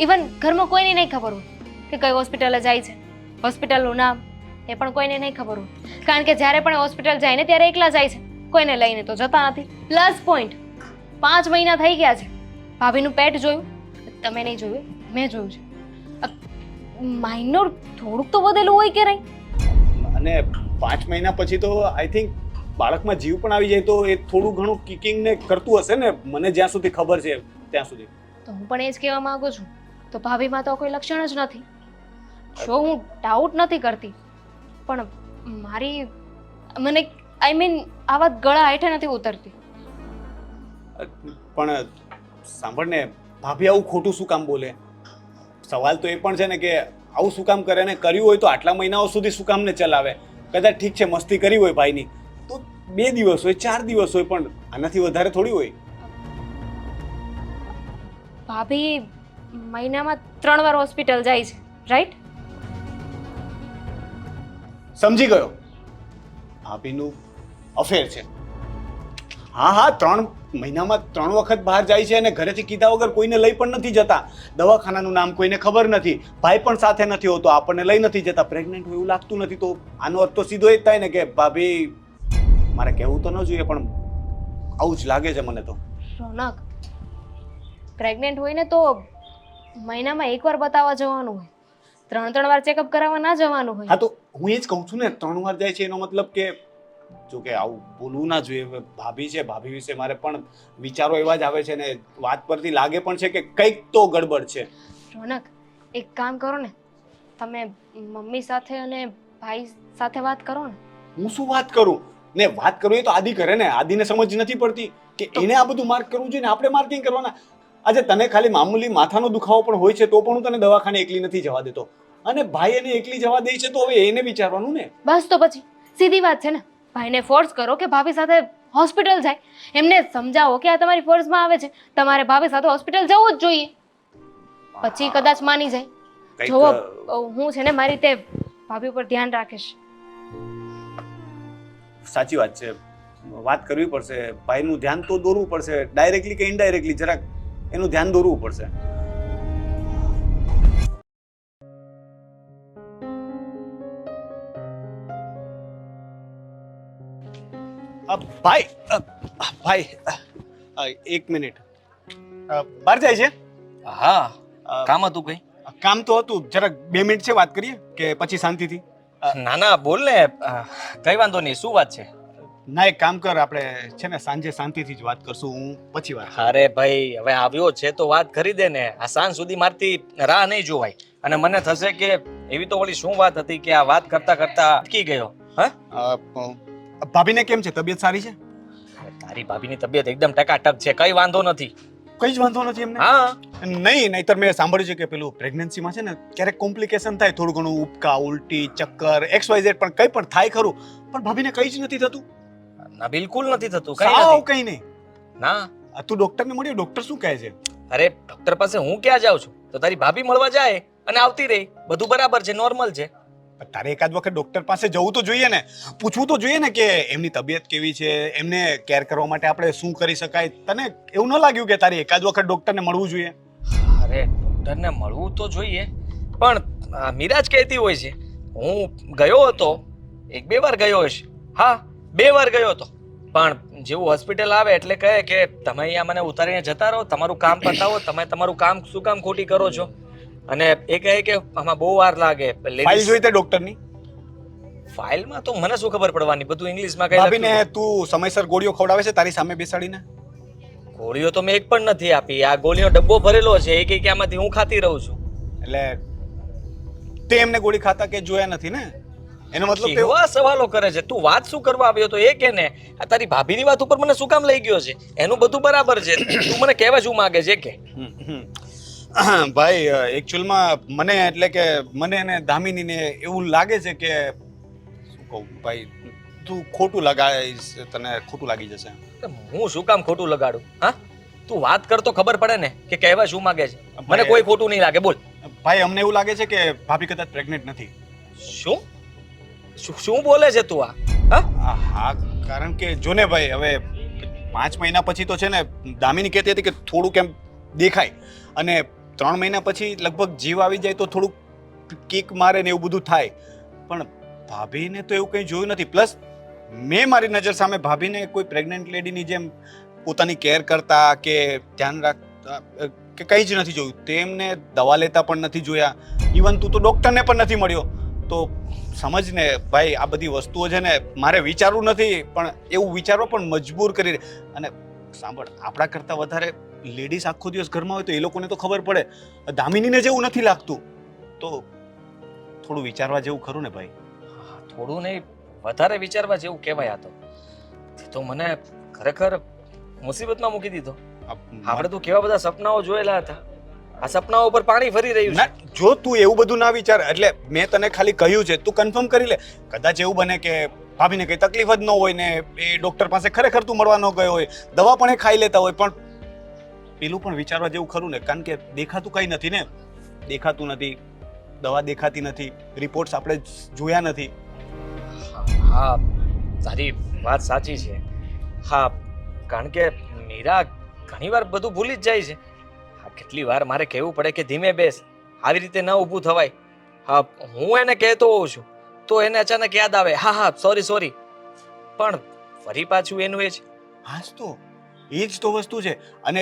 ઇવન ઘરમાં કોઈને નહીં ખબર હોય કે કઈ હોસ્પિટલે જાય છે. હોસ્પિટલનું નામ એ પણ કોઈને નહીં ખબર હોય, કારણ કે જ્યારે પણ હોસ્પિટલ જાય ને ત્યારે એકલા જાય છે, કોઈને લઈને તો જતા નથી. પ્લસ પોઈન્ટ, 5 મહિના થઈ ગયા છે. ભાભીનું પેટ જોયું? તમે નહીં જોયું, મેં જોયું છે. માઇનોર થોડુંક તો વધેલું હોય કે નહીં?
અને 5 મહિના પછી તો આઈ થિંક બાળકમાં જીવ પણ આવી જાય તો એ થોડું ઘણું કિકિંગ ને કરતું હશે ને, મને જ્યાં સુધી ખબર છે ત્યાં સુધી.
તો હું પણ એ જ કહેવા માંગુ છું. તો ભાભીમાં તો કોઈ લક્ષણ જ નથી. જો હું ડાઉટ નથી કરતી, પણ મને આઈ મીન આ વાત ગળા હેઠે નથી ઉતરતી.
પણ સાંભળ ને, ભાભી આવું ખોટું શું કામ બોલે? સવાલ તો એ પણ છે ને કે આવું શું કામ કરે, ને કર્યું હોય તો આટલા મહિનાઓ સુધી શું કામ ને ચલાવે? કદાચ ઠીક છે મસ્તી કરી હોય ભાઈની તો 2 દિવસ હોય, 4 દિવસ હોય, પણ આનાથી વધારે થોડી હોય.
ભાભી મહિનામાં 3 વાર હોસ્પિટલ જાય છે, રાઈટ?
સમજી ગયો, ભાભીનું અફેર છે. હા હા, 3 મહિનામાં 3 વખત બહાર જાય છે અને ઘરેથી કીધા વગર કોઈને લઈ પણ નથી જતા. દવાખાનાનું નામ કોઈને ખબર નથી, ભાઈ પણ સાથે નથી હોતો, આપણને લઈ નથી જતા. પ્રેગ્નન્ટ હોય એવું લાગતું નથી તો આનો અર્થ તો સીધો એ જ થાય ને કે ભાભી, મારે કહેવું તો ન જોઈએ પણ આવું જ લાગે છે મને તો.
રોનક, પ્રેગ્નન્ટ હોય ને તો મહિનામાં 1 વાર બતાવવા જવાનું હોય, 3 વાર ચેકઅપ કરાવવા ના જવાનું હોય.
હા તો હું એ જ કહું છું ને, 3 વાર જાય છે એનો મતલબ કે જો કે આવું બોલવું ના જોઈએ. ભાભી છે, ભાભી વિશે મારે પણ વિચારો એવા જ આવે છે ને વાત પરથી લાગે પણ છે કે કંઈક તો ગડબડ છે.
રોનક, એક કામ કરો ને, તમે મમ્મી સાથે અને ભાઈ સાથે વાત કરો ને.
હું શું વાત કરું? ને વાત કરું એ તો આદિ કરે ને. આદિને સમજ નથી પડતી કે એને આ બધું માર્ક કરવું જોઈએ ને આપણે માર્કિંગ કરવાના. આજે તને ખાલી મામૂલી માથાનો દુખાવો પણ હોય છે તો પણ હું તને દવાખાને એકલી નથી જવા દેતો, અને ભાઈ એને એકલી જવા દે છે તો હવે એને વિચારવાનું ને.
બસ તો પછી સીધી વાત છે ને, ભાઈને ફોર્સ કરો કે ભાભી સાથે હોસ્પિટલ જાય. એમને સમજાવો કે આ તમારી ફોર્સમાં આવે છે, તમારે ભાભી સાથે હોસ્પિટલ જવું જ જોઈએ. પછી કદાચ માની જાય.
કંઈક
જો હું છે ને મારી રીતે ભાભી ઉપર ધ્યાન રાખીશ.
સાચી વાત છે, વાત કરવી પડશે. ભાઈનું ધ્યાન તો દોરવું પડશે, ડાયરેક્ટલી કે ઇનડાયરેક્ટલી જરાક એનું ધ્યાન દોરવું પડશે. ભાઈ 1 મિનિટ, બહાર જાય છે?
હા, કામ હતું કઈ?
કામ તો હતું, જરાક 2 મિનિટ છે, વાત કરીએ કે પછી શાંતિથી?
ના ના, બોલ ને, કઈ વાંધો નહીં. શું વાત છે?
ના, એક કામ કર, આપણે છે ને સાંજે શાંતિથી જ વાત કરશું, હું પછી વાત.
અરે ભાઈ, હવે આવ્યો છે તો વાત કરી દે ને. આ સાંજ સુધી મારથી રાહ નહીં જોવાય. અને મને થશે કે એવી તો ઓલી શું વાત હતી કે આ વાત કરતા કરતા અટકી ગયો. હા,
ભાભીને કેમ છે? તબિયત સારી છે?
તારી ભાભીની તબિયત એકદમ ટકાટક છે, કઈ વાંધો નથી.
કઈ જ વાંધો નથી એમને?
હા,
નહીતર મેં સાંભળ્યું છે કે પેલું પ્રેગ્નન્સીમાં છે ને ક્યારેક કોમ્પ્લિકેશન થાય, થોડું ઘણું ઉબકા, ઉલટી, ચક્કર, XYZ પણ કંઈ પણ થાય ખરું, પણ ભાભીને કંઈ જ નથી થતું.
ના બિલકુલ નથી થતું, કઈ
સાવ
નથી.
કંઈ નહીં.
ના,
તું ડોક્ટરને મળ્યો? ડોક્ટર શું કહે છે?
અરે ડોક્ટર પાસે હું ક્યાં જાઉં છું? તો તારી ભાભી મળવા જાય અને આવતી રહી, બધું બરાબર છે, નોર્મલ છે.
તારે એકાદ વખત ડોક્ટર પાસે જવું તો જોઈએ ને, પૂછવું તો જોઈએ ને કે એમની તબિયત કેવી છે, એમને કેર કરવા માટે આપણે શું કરી શકાય. તને એવું ન લાગ્યું કે તારે એકાદ વખત ડોક્ટરને મળવું જોઈએ?
અરે ડોક્ટરને મળવું તો જોઈએ, પણ મીરા જ કહેતી હોય છે. હું ગયો હતો, 1-2 વાર ગયો હશે. હા, 2 વાર ગયો હતો, પણ જેવું હોસ્પિટલ આવે એટલે કહે કે તમે અહીંયા મને ઉતારીને જતા રહો, તમારું કામ પતાવો, તમે તમારું કામ શું કામ ખોટી કરો છો. અને એ કહે કે આમાં બહુ વાર લાગે.
ફાઇલ જોઈ તે ડોક્ટરની?
ફાઇલમાં તો મને શું ખબર પડવાની, બધું ઇંગ્લિશમાં કઈ
ભાભીને
લખ્યું.
તું સમયસર ગોળીઓ ખવડાવે છે તારી સામે બેસાડીને?
ગોળીઓ તો મેં એક પણ નથી આપી. આ ગોળીનો ડબ્બો ભરેલો છે, એક એક આમાંથી હું ખાતી રહું છું.
એટલે તે એમને ગોળી ખાતા કે જોયા નથી ને? એનો મતલબ કે
કેવા સવાલો કરે છે તું? વાત શું કરવા આવ્યો તો એ કે ને. આ તારી ભાભીની વાત ઉપર મને શું કામ લઈ ગયો છે? એનું બધું બરાબર છે, તું મને કહેવા શું માંગે છે કે?
ભાઈ એકચ્યુઅલમાં મને એટલે કે મને અને દામિનીને એવું લાગે છે કે શું કહું ભાઈ, તું ખોટું લગાવીશ, તને ખોટું લાગી જશે.
હું શું કામ ખોટું લગાડું? હા, તું વાત કર તો ખબર પડે ને કે કહેવા શું માંગે છે. મને કોઈ ખોટું નહીં લાગે, બોલ.
ભાઈ અમને એવું લાગે છે કે ભાભી કદાચ પ્રેગ્નેન્ટ નથી.
શું શું બોલે છે તું આ? હા,
હા, કારણ કે જો ને ભાઈ, હવે 5 મહિના પછી તો છે ને, દામિની કહેતી હતી કે થોડુંક એમ દેખાય, અને 3 મહિના પછી લગભગ જીવ આવી જાય તો થોડુંક કિક મારે ને એવું બધું થાય, પણ ભાભીને તો એવું કંઈ જોયું નથી. પ્લસ મેં મારી નજર સામે ભાભીને કોઈ પ્રેગ્નન્ટ લેડીની જેમ પોતાની કેર કરતા કે ધ્યાન રાખતા કે કંઈ જ નથી જોયું. તેમને દવા લેતા પણ નથી જોયા. ઇવન તું તો ડૉક્ટરને પણ નથી મળ્યો. તો સમજ ને ભાઈ, આ બધી વસ્તુઓ છે ને મારે વિચારવું નથી, પણ એવું વિચારવા પણ મજબૂર કરી દે. અને સાંભળ, આપણા કરતાં વધારે લેડીઝ આખો દિવસ ઘરમાં હોય તો એ લોકોને તો ખબર પડે. દામિનીને જેવું નથી લાગતું, તો થોડું વિચારવા જેવું ખરું ને ભાઈ?
થોડું નહીં, વધારે વિચારવા જેવું કહેવાય. આ તો મને ખરેખર મુસીબતમાં મૂકી દીધો. આપણે તો કેવા બધા સપનાઓ જોયેલા હતા, આ સપનાઓ ઉપર પાણી ફરી રહ્યું છે.
ના, જો તું એવું બધું ના વિચાર, એટલે મેં તને ખાલી કહ્યું છે, તું કન્ફર્મ કરી લે. કદાચ એવું બને કે ભાભીને કઈ તકલીફ જ ન હોય ને એ ડોક્ટર પાસે ખરેખર તું મળવા ન ગયો હોય, દવા પણ એ ખાઈ લેતા હોય, પણ પેલું પણ વિચારવા જેવું ખરું ને, કારણ કે દેખાતું કઈ નથી ને. દેખાતું નથી, દવા દેખાતી નથી, રિપોર્ટ્સ આપણે જોયા નથી.
હા, તારી વાત સાચી છે. હા, કારણ કે મીરા ઘણીવાર બધું ભૂલી જ જાય છે. હા, કેટલી વાર મારે કહેવું પડે કે ધીમે બેસ, આવી રીતે ન ઊભું થવાય. હા, હું એને કહેતો હોઉં છું તો એને અચાનક યાદ આવે, હા સોરી, પણ ફરી પાછું એનું એ જ.
હા તો એ જ તો વસ્તુ છે. અને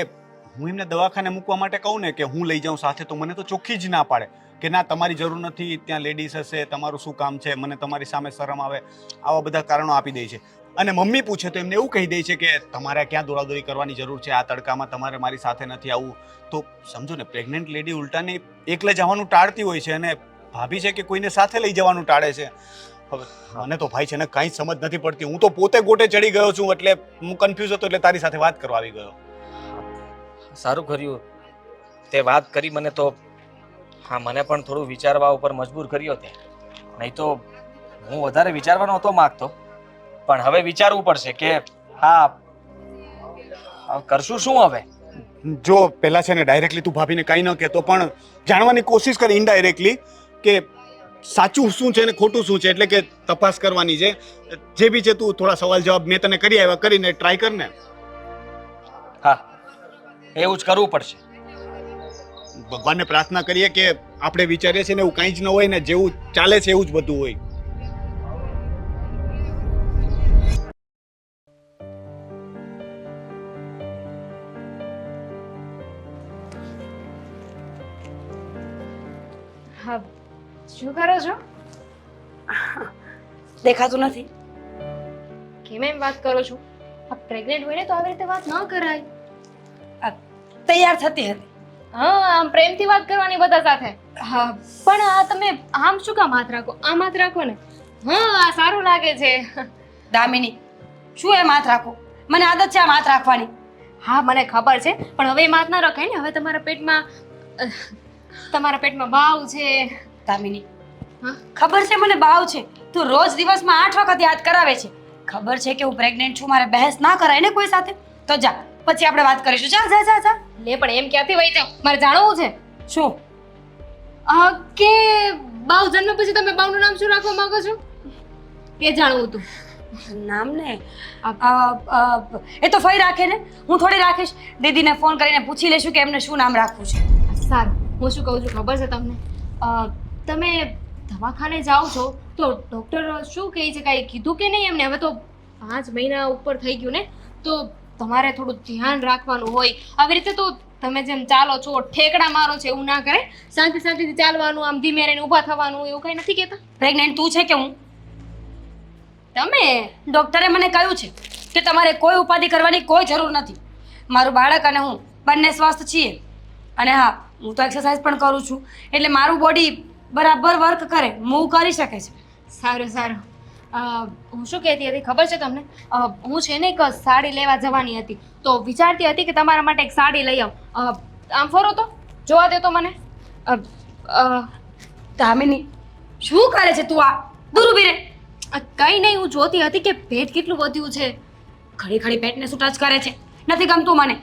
હું એમને દવાખાને મૂકવા માટે કહું ને કે હું લઈ જાઉં સાથે, તો મને તો ચોખ્ખી જ ના પાડે કે ના, તમારી જરૂર નથી, ત્યાં લેડીઝ હશે, તમારું શું કામ છે, મને તમારી સામે શરમ આવે, આવા બધા કારણો આપી દે છે. અને મમ્મી પૂછે તો એમને એવું કહી દે છે કે તમારે ક્યાં દોડાદોડી કરવાની જરૂર છે, આ તડકામાં તમારે મારી સાથે નથી આવવું. તો સમજો ને, પ્રેગ્નન્ટ લેડી ઉલટાને એકલે જવાનું ટાળતી હોય છે, અને ભાભી છે કે કોઈને સાથે લઈ જવાનું ટાળે છે. હવે મને તો ભાઈ છે ને કાંઈ સમજ નથી પડતી. હું તો પોતે ગોટે ચડી ગયો છું, એટલે હું કન્ફ્યુઝ હતો, એટલે તારી સાથે વાત કરવા આવી ગયો.
સારું કર્યું તે વાત કરી મને તો. હા, મને પણ થોડું વિચારવા ઉપર મજબૂર કર્યો તે. નહીં તો હું વધારે વિચારવા નહોતો માંગતો, પણ હવે વિચારવું પડશે કે હા કરશું શું હવે.
જો પહેલા છે ને ડાયરેક્ટલી તું ભાભીને કાંઈ ન કહેતો, પણ જાણવાની કોશિશ કર ઇનડાયરેક્ટલી કે સાચું શું છે ને ખોટું શું છે, એટલે કે તપાસ કરવાની છે. જે બી છે તું થોડા સવાલ જવાબ મેં તને કરી આવ્યા, કરીને ટ્રાય કર ને.
હા, એવું જ કરવું પડશે.
ભગવાનને પ્રાર્થના કરીએ કે આપણે વિચારીએ છીએ ને એવું કાંઈ જ ન હોય ને, જેવું ચાલે છે એવું જ બધું હોય.
હા, શું કરો છો?
દેખાતું નથી.
કેમ એમ વાત કરો છો? આ પ્રેગ્નેન્ટ હોય ને તો આવી રીતે વાત ન કરાય.
તૈયાર થતી હતી.
હા, આમ પ્રેમથી વાત કરવાની બધા સાથે. હા પણ આ તમે આમ શું કામ હાથ રાખો? આમ હાથ રાખો ને. હા આ સારું લાગે છે.
દામિની, શું એમ હાથ રાખો? મને આદત છે આમ હાથ રાખવાની.
હા મને ખબર છે પણ હવે એમ હાથ ના રખાય ને. હવે તમારા પેટમાં ભાવ છે.
દામિની,
હા
ખબર છે મને ભાવ છે. તું રોજ દિવસમાં 8 વખત યાદ કરાવે છે. ખબર છે કે હું પ્રેગ્નેન્ટ છું, મારે બહેસ ના કરાય ને કોઈ સાથે. તો જા, પછી આપણે વાત કરીશું. જા જા જા જા.
લે પણ એમ ક્યાંથી વહી જાવ? મારે જાણવું છે
શું?
કે બાવ જન્મ પછી તમે બાવનું નામ શું રાખવા માંગો છો? એ જાણવું હતું.
નામ ને એ તો ફઈ રાખે ને, હું થોડી રાખીશ. દીદીને ફોન કરીને પૂછી લેશું કે એમને શું નામ રાખવું છે.
સારું, હું શું કહું છું ખબર છે તમને? તમે દવાખાને જાઓ છો તો ડૉક્ટર શું કહે છે? કાંઈ કીધું કે નહીં એમને? હવે તો 5 મહિના ઉપર થઈ ગયું ને, તો તમારે થોડું ધ્યાન રાખવાનું હોય. આવી રીતે તો તમે જેમ ચાલો છો ઠેકડા મારો છે એવું ના કરે. શાંતિથી ચાલવાનું, આમ ધીમે રહીને ઊભા થવાનું, એવું કંઈ નથી કહેતા?
પ્રેગ્નેન્ટ તું છે કે હું?
તમે
ડોક્ટરે મને કહ્યું છે કે તમારે કોઈ ઉપાધિ કરવાની કોઈ જરૂર નથી. મારું બાળક અને હું બંને સ્વસ્થ છીએ. અને હા, હું તો એક્સરસાઇઝ પણ કરું છું, એટલે મારું બોડી બરાબર વર્ક કરે, મૂવ કરી શકે છે.
સારું. હું શું કહેતી હતી ખબર છે તમને? હું છે ને એક સાડી લેવા જવાની હતી, તો વિચારતી હતી કે તમારા માટે એક સાડી લઈ આવું. આમ ફરો તો જોવા દે તો મને.
દામિની, શું કરે છે તું? આ દૂર ઊભી રહે.
કંઈ નહીં, હું જોતી હતી કે પેટ કેટલું વધ્યું છે.
ઘડી પેટને શું ટચ કરે છે? નથી ગમતું મને.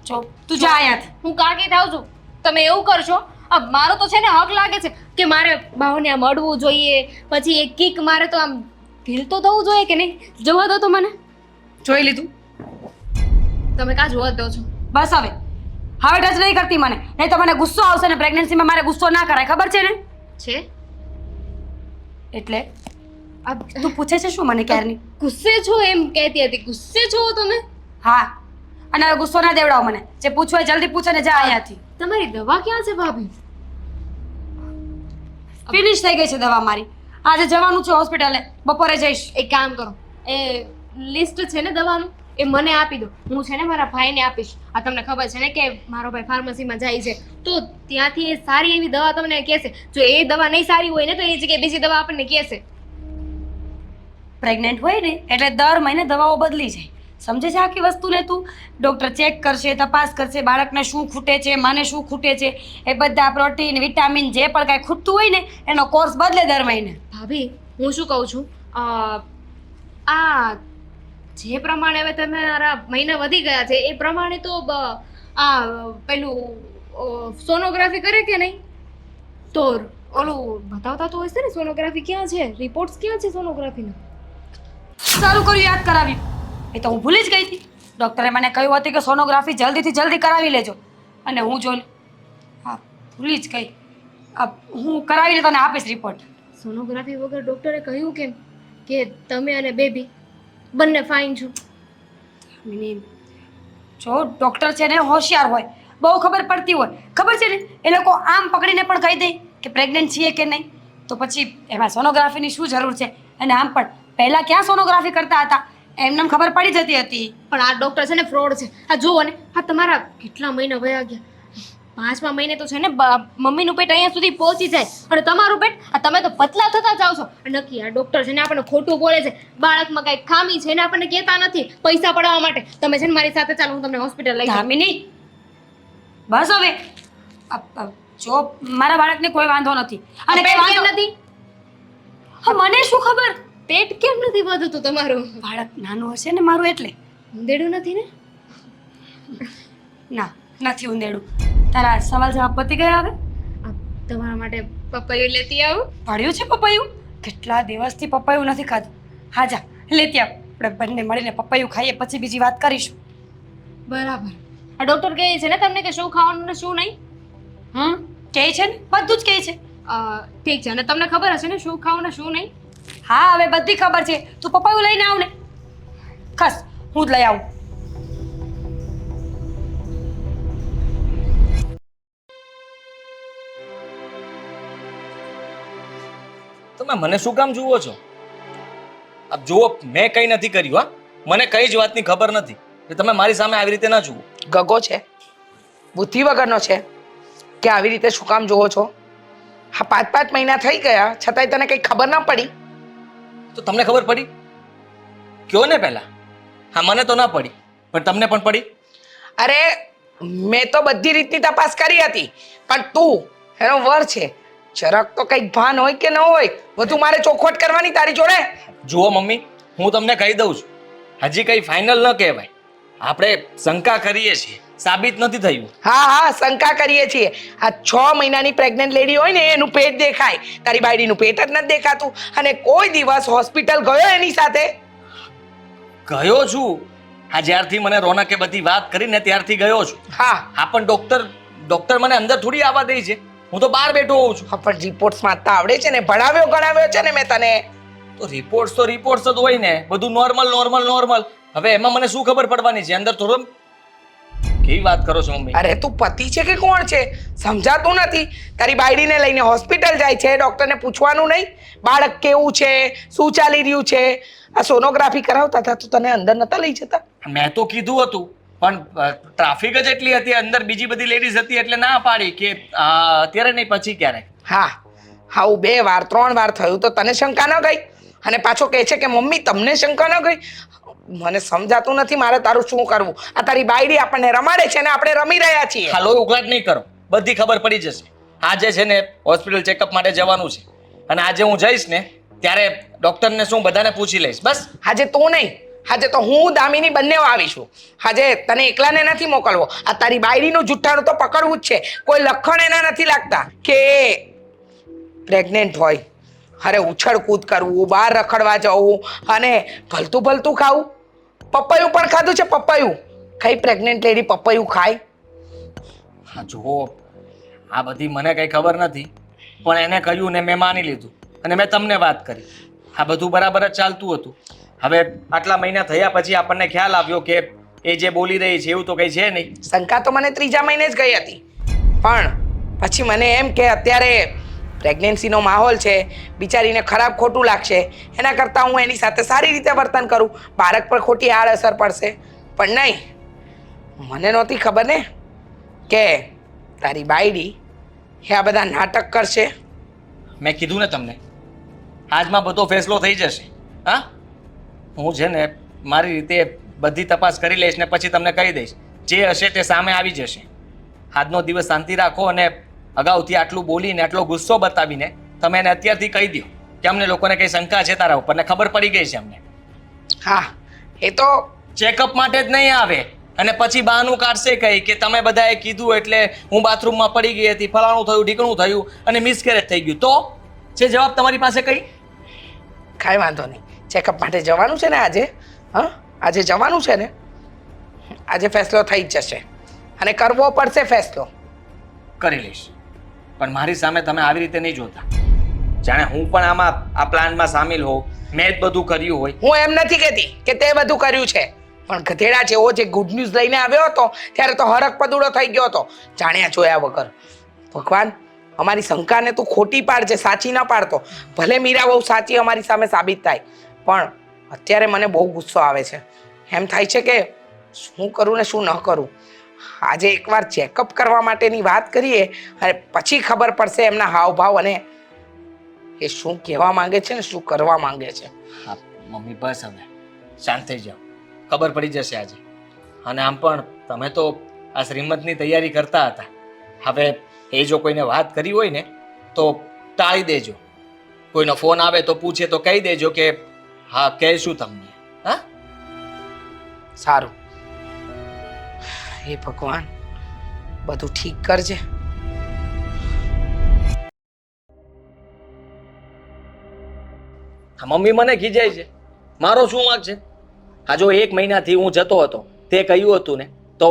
જો તું જા અહીંયાથી.
હું કાકી થાઉં છું, તમે એવું કરશો? મારો તો છે ને હક લાગે છે કે મારે બાહુને આમ અડવું જોઈએ, પછી એક કિક મારે તો આમ ફીલ તો થવું જોઈએ કે નહીં? જોવા દો તો મને.
જોઈ લીધું?
તમે કાં જોવા દો છો?
બસ હવે ટચ નહીં કરતી મને, નહીં તો મને ગુસ્સો આવશે ને પ્રેગ્નન્સીમાં મારે ગુસ્સો ના કરાય, ખબર છે ને?
છે
એટલે તું પૂછે છે શું મને ક્યારની?
ગુસ્સે છો એમ કહેતી હતી. ગુસ્સે છો તમે?
હા, અને હવે ગુસ્સો ના દેવડાવ મને. જે પૂછવું હોય જલ્દી પૂછે ને જા અહીંયાથી.
તમારી દવા ક્યાં છે ભાભી?
ફિનિશ થઈ ગઈ છે દવા મારી. આજે જવાનું છે હોસ્પિટલે, બપોરે જઈશ.
એક કામ કરો, એ લિસ્ટ છે ને દવાનું, એ મને આપી દો. હું છે ને મારા ભાઈને આપીશ. આ તમને ખબર છે ને કે મારો ભાઈ ફાર્મસીમાં જાય છે, તો ત્યાંથી એ સારી એવી દવા તમને કહેશે. જો એ દવા નહીં સારી હોય ને તો એ જગ્યાએ બીજી દવા આપણને કહેશે.
પ્રેગ્નેન્ટ હોય ને એટલે દર મહિને દવાઓ બદલી જાય. સમજે છે આખી વસ્તુને તું? ડૉક્ટર ચેક કરશે, તપાસ કરશે, બાળકને શું ખૂટે છે, માને શું ખૂટે છે, એ બધા પ્રોટીન, વિટામિન જે પણ કાંઈ ખૂટતું હોય ને એનો કોર્સ બદલે દર મહિને.
ભાભી હું શું કહું છું, આ જે પ્રમાણે હવે તમારા મહિના વધી ગયા છે એ પ્રમાણે તો પેલું સોનોગ્રાફી કરે કે નહીં? તો ઓલું બતાવતા તો હશે ને સોનોગ્રાફી ક્યાં છે, રિપોર્ટ્સ ક્યાં છે સોનોગ્રાફીના?
સારું કર્યું યાદ કરાવ્યું. એ તો હું ભૂલી જ ગઈ હતી. ડૉક્ટરે મને કહ્યું હતું કે સોનોગ્રાફી જલ્દીથી જલ્દી કરાવી લેજો, અને હું જો હા ભૂલી જ ગઈ. હું કરાવીને તને આપીશ રિપોર્ટ.
સોનોગ્રાફી વગર ડૉક્ટરે કહ્યું કેમ કે તમે અને બેબી બંને ફાઇન છો?
જો ડૉક્ટર છે ને હોશિયાર હોય, બહુ ખબર પડતી હોય. ખબર છે ને, એ લોકો આમ પકડીને પણ કહી દે કે પ્રેગ્નન્ટ છીએ કે નહીં. તો પછી એમાં સોનોગ્રાફીની શું જરૂર છે? અને આમ પણ પહેલાં ક્યાં સોનોગ્રાફી કરતા હતા, એમને ખબર પડી જતી હતી.
પણ આ ડૉક્ટર છે ને ફ્રોડ છે. આ જુઓ ને, આ તમારા કેટલા મહિના વયા ગયા? 5મા મહિને તો છે ને મમ્મીનું પેટ અહીંયા સુધી પહોંચી જાય, અને તમારું પેટ આ તમે તો પતલા થતા જાવ છો. નક્કી આ ડૉક્ટર છે ને આપણને ખોટું બોલે છે. બાળકમાં કાંઈ ખામી છે ને આપણને કહેતા નથી પૈસા પડાવવા માટે. તમે છે ને મારી સાથે ચાલો, હું તમને હોસ્પિટલ લઈ જાઉં.
દામિની, બસ હવે. જો મારા બાળકને કોઈ વાંધો નથી. અને
પેટ
કઈ
કેમ
વાંધો
નથી?
હા, મને શું ખબર?
પેટ કેમ નથી વધતું તમારું?
બાળક નાનું હશે ને મારું એટલે.
ઊંધેડું નથી ને?
ના, નથી ઊંધેડું. તારા સવાલ જવાબ પતી ગયા હવે?
તમારા માટે પપૈયું લેતી આવું.
પડ્યું છે પપૈયું? કેટલા દિવસથી પપૈયું નથી ખાધું. હા જા લેતી આવ. આપણે બંને મળીને પપૈયું ખાઈએ, પછી બીજી વાત કરીશું.
બરાબર. આ ડૉક્ટર કહે છે ને તમને કે શું ખાવાનું ને શું નહીં?
કહે છે ને, બધું જ કહે છે.
ઠીક છે. અને તમને ખબર હશે ને શું ખાવું ને શું નહીં?
હા, હવે બધી ખબર છે. તું પપૈયું લઈને આવ ને. ખસ, હું જ લઈ આવું.
તમે મને શું કામ જુઓ છો? આપ જુઓ, મેં કંઈ નથી કર્યું. હા, મને કઈ જ વાતની ખબર નથી. કે તમે મારી સામે આવી રીતે ના જુઓ.
ગગો છે, બુદ્ધિ વગરનો છે. કે આવી રીતે શું કામ જોવો છો? હા, 5 મહિના થઈ ગયા છતાંય તને કંઈ ખબર ના પડી?
તો તમને ખબર પડી? કયો ને પહેલા. હા, મને તો ના પડી, પણ તમને પણ પડી?
અરે મેં તો બધી રીતની તપાસ કરી હતી, પણ તું એનો વર છે, જરાક તો કંઈક ભાન હોય કે ન હોય? બધું મારે ચોખવટ કરવાની તારી જોડે.
જુઓ મમ્મી, હું તમને કહી દઉં છું, હજી કંઈ ફાઇનલ ન કહેવાય. આપણે શંકા કરીએ છીએ, સાબિત નથી થયું.
હા હા, શંકા કરીએ છીએ. આ 6 મહિનાની પ્રેગ્નન્ટ લેડી હોય ને એનું પેટ દેખાય, તારી બાયડીનું પેટ જ નથી દેખાતું. અને કોઈ દિવસ હોસ્પિટલ ગયો એની સાથે?
ગયો છું. હા, જ્યારથી મને રોનકે બધી વાત કરીને ત્યારથી ગયો છું.
હા
હા, પણ ડોક્ટર મને અંદર થોડી આવવા દે છે. હું તો બહાર બેઠો હોઉં છું.
હા, પણ રિપોર્ટ્સ વાંચતા આવડે છે ને, ભણાવ્યો ગણાવ્યો છે ને મેં તને.
તો રિપોર્ટ્સ જ હોય ને, બધું નોર્મલ. હવે એમાં મને શું ખબર પડવાની છે? અંદર થોડો કેવી વાત કરો છો મમ્મી?
અરે તું પતિ છે કે કોણ છે સમજાતું નથી? તારી બાયડીને લઈને હોસ્પિટલ જાય છે, ડોક્ટરને પૂછવાનું નહીં બાળક કેવું છે, શું ચાલી રહ્યું છે? આ સોનોગ્રાફી કરાવતા હતા તો તને અંદર નતા લઈ જતા?
મેં તો કીધું હતું, પણ ટ્રાફિક જ એટલી હતી, અંદર બીજી બધી લેડીઝ હતી એટલે ના પાડી કે અત્યારે નહીં, પછી ક્યારેક.
હા, આવું 2 વાર 3 વાર થયું તો તને શંકા ન ગઈ? અને પાછો કહે છે કે મમ્મી તમને શંકા ન ગઈ? મને સમજાતું નથી મારે તારું શું કરવું. આ તારી બાયડી આપણને રમાડે છે ને આપણે રમી રહ્યા છીએ.
હાલો, ઉકળાટ નહીં કરો, બધી ખબર પડી જશે. આજે છે ને હોસ્પિટલ ચેકઅપ માટે જવાનું છે, અને આજે હું જઈશ ને ત્યારે ડોક્ટરને શું બધાને પૂછી લઈશ. બસ
આજે તું નહીં, આજે તો હું દામિની બંને આવીશું. આજે તને એકલાને નથી મોકલવો. આ તારી બાયડીનું જુઠ્ઠાણું તો પકડવું જ છે. કોઈ લક્ષણ એના નથી લાગતા કે પ્રેગ્નેન્ટ હોય. અરે ઉછળ કૂદ કરવું, બહાર રખડવા જવું અને ભલતું ખાવું. પપૈયું પણ ખાધું છે? પપૈયું કઈ પ્રેગ્નેન્ટ લેડી પપૈયું ખાય?
હા, જુઓ, આ બધી મને કંઈ ખબર નથી, પણ એને કહ્યું ને મેં માની લીધું, અને મેં તમને વાત કરી. આ બધું બરાબર જ ચાલતું હતું. હવે આટલા મહિના થયા પછી આપણને ખ્યાલ આવ્યો કે એ જે બોલી રહી છે એવું તો કંઈ છે નહીં.
શંકા તો મને 3જા મહિને જ ગઈ હતી, પણ પછી મને એમ કે અત્યારે પ્રેગ્નન્સીનો માહોલ છે, બિચારીને ખરાબ ખોટું લાગશે, એના કરતાં હું એની સાથે સારી રીતે વર્તન કરું, બાળક પર ખોટી આડઅસર પડશે. પણ નહીં, મને નહોતી ખબર ને કે તારી બાયડી એ આ બધા નાટક કરશે.
મેં કીધું ને તમને, આજમાં બધો ફેસલો થઈ જશે. હા, હું છે ને મારી રીતે બધી તપાસ કરી લઈશ ને પછી તમને કહી દઈશ. જે હશે તે સામે આવી જશે. આજનો દિવસ શાંતિ રાખો, અને અગાઉથી આટલું બોલીને આટલો ગુસ્સો બતાવીને તમે એને અત્યારથી કહી દો કે અમને લોકોને કંઈ શંકા છે તારા ઉપર ને ખબર પડી ગઈ છે અમને.
હા, એ તો
ચેકઅપ માટે જ નહીં આવે, અને પછી બહાનું કાઢશે કઈ કે તમે બધાએ કીધું એટલે હું બાથરૂમમાં પડી ગઈ હતી, ફલાણું થયું, ઢીકણું થયું અને મિસકેરેજ થઈ ગયું. તો છે જવાબ તમારી પાસે કઈ?
કાંઈ વાંધો નહીં, ચેકઅપ માટે જવાનું છે ને આજે. હા, આજે જવાનું છે ને, આજે ફેસલો થઈ જ જશે અને કરવો પડશે ફેસલો.
કરી લઈશ, પણ મારી સામે તમે આવી રીતે નહીં જોતા, જાણે હું પણ આમાં આ પ્લાનમાં સામેલ હોઉં, મેં જ બધું કર્યું હોય.
હું એમ નથી કહેતી કે તે બધું કર્યું છે, પણ ગધેડા જેવો જે ગુડ ન્યૂઝ લઈને આવ્યો હતો ત્યારે તો હરખ પદુડો થઈ ગયો હતો, જાણ્યા જોયા વગર. ભગવાન, અમારી શંકાને તું ખોટી પાડજે, સાચી ન પાડતો. ભલે મીરા બહુ સાચી અમારી સામે સાબિત થાય, પણ અત્યારે મને બહુ ગુસ્સો આવે છે. એમ થાય છે કે શું કરું ને શું ન કરું. આજે એકવાર ચેકઅપ કરવા માટેની વાત કરીએ અને પછી ખબર પડશે એમના હાવભાવ અને એ શું કહેવા માંગે છે ને શું કરવા માંગે છે.
હા મમ્મી, બસ હવે શાંત થઈ જાઓ, ખબર પડી જશે આજે. અને આમ પણ તમે તો આ શ્રીમતની તૈયારી કરતા હતા. હવે એ જો કોઈને વાત કરી હોય ને તો ટાળી દેજો. કોઈનો ફોન આવે તો પૂછે તો કહી દેજો કે હા કહીશું તમને. હા,
સારું. હે ભગવાન, બધું ઠીક કરજે.
મમ્મી મને ખીજાય છે, મારો શું વાંક છે? આ જો 1 મહિનાથી હું જતો હતો, તે કહ્યું હતું ને, તો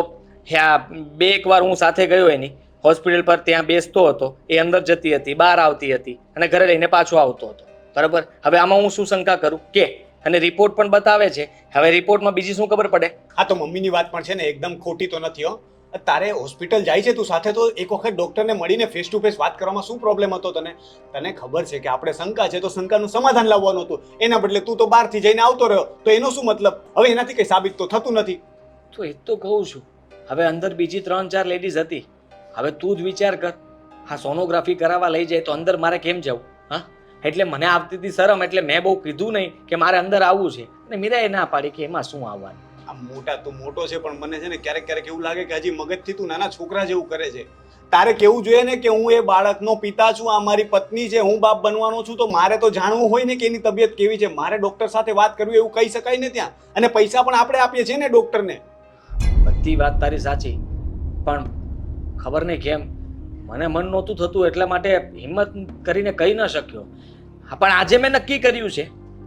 એક વાર હું સાથે ગયો એની હોસ્પિટલ પર, ત્યાં બેસતો હતો, એ અંદર જતી હતી, બહાર આવતી હતી અને ઘરે લઈને પાછો આવતો હતો. બરાબર, હવે આમાં હું શું શંકા કરું કે? અને રિપોર્ટ પણ બતાવે છે. હવે રિપોર્ટમાં બીજી શું ખબર પડે?
હા, તો મમ્મીની વાત પણ છે ને એકદમ ખોટી તો નથી હો. તારે હોસ્પિટલ જાય છે તું સાથે, તો એક વખત ડોક્ટરને મળીને ફેસ ટુ ફેસ વાત કરવામાં શું પ્રોબ્લેમ હતો તને? તને ખબર છે કે આપણે શંકા છે તો શંકાનું સમાધાન લાવવાનું હતું, એના બદલે તું તો બહારથી જઈને આવતો રહ્યો, તો એનો શું મતલબ? હવે એનાથી કંઈ સાબિત તો થતું નથી.
તો એ તો કહું છું, હવે અંદર બીજી 3-4 લેડીઝ હતી, હવે તું જ વિચાર કર, હા સોનોગ્રાફી કરાવવા લઈ જાય તો અંદર મારે કેમ જવું? હા, એટલે મને આવતી હતી શરમ, એટલે મેં બહુ કીધું નહીં કે મારે અંદર આવવું છે, અને મીરાએ ના પાડી કે એમાં શું આવવાનું.
આ મોટા તું મોટો છે, પણ મને છે ને ક્યારેક ક્યારેક એવું લાગે કે હજી મગજથી તું નાના છોકરા જેવું કરે છે. તારે કેવું જોઈએ ને કે હું એ બાળકનો પિતા છું, આ મારી પત્ની છે, હું બાપ બનવાનો છું, તો મારે તો જાણવું હોય ને કે એની તબિયત કેવી છે. મારે ડોક્ટર સાથે વાત કરવી એવું કહી શકાય ને ત્યાં, અને પૈસા પણ આપણે આપીએ છીએ ને ડોક્ટરને.
બધી વાત તારી સાચી, પણ ખબર નહીં કેમ મને મન નહોતું થતું, એટલા માટે હિંમત કરીને કહી ન શક્યો. હા, પણ આજે મેં નક્કી કર્યું છે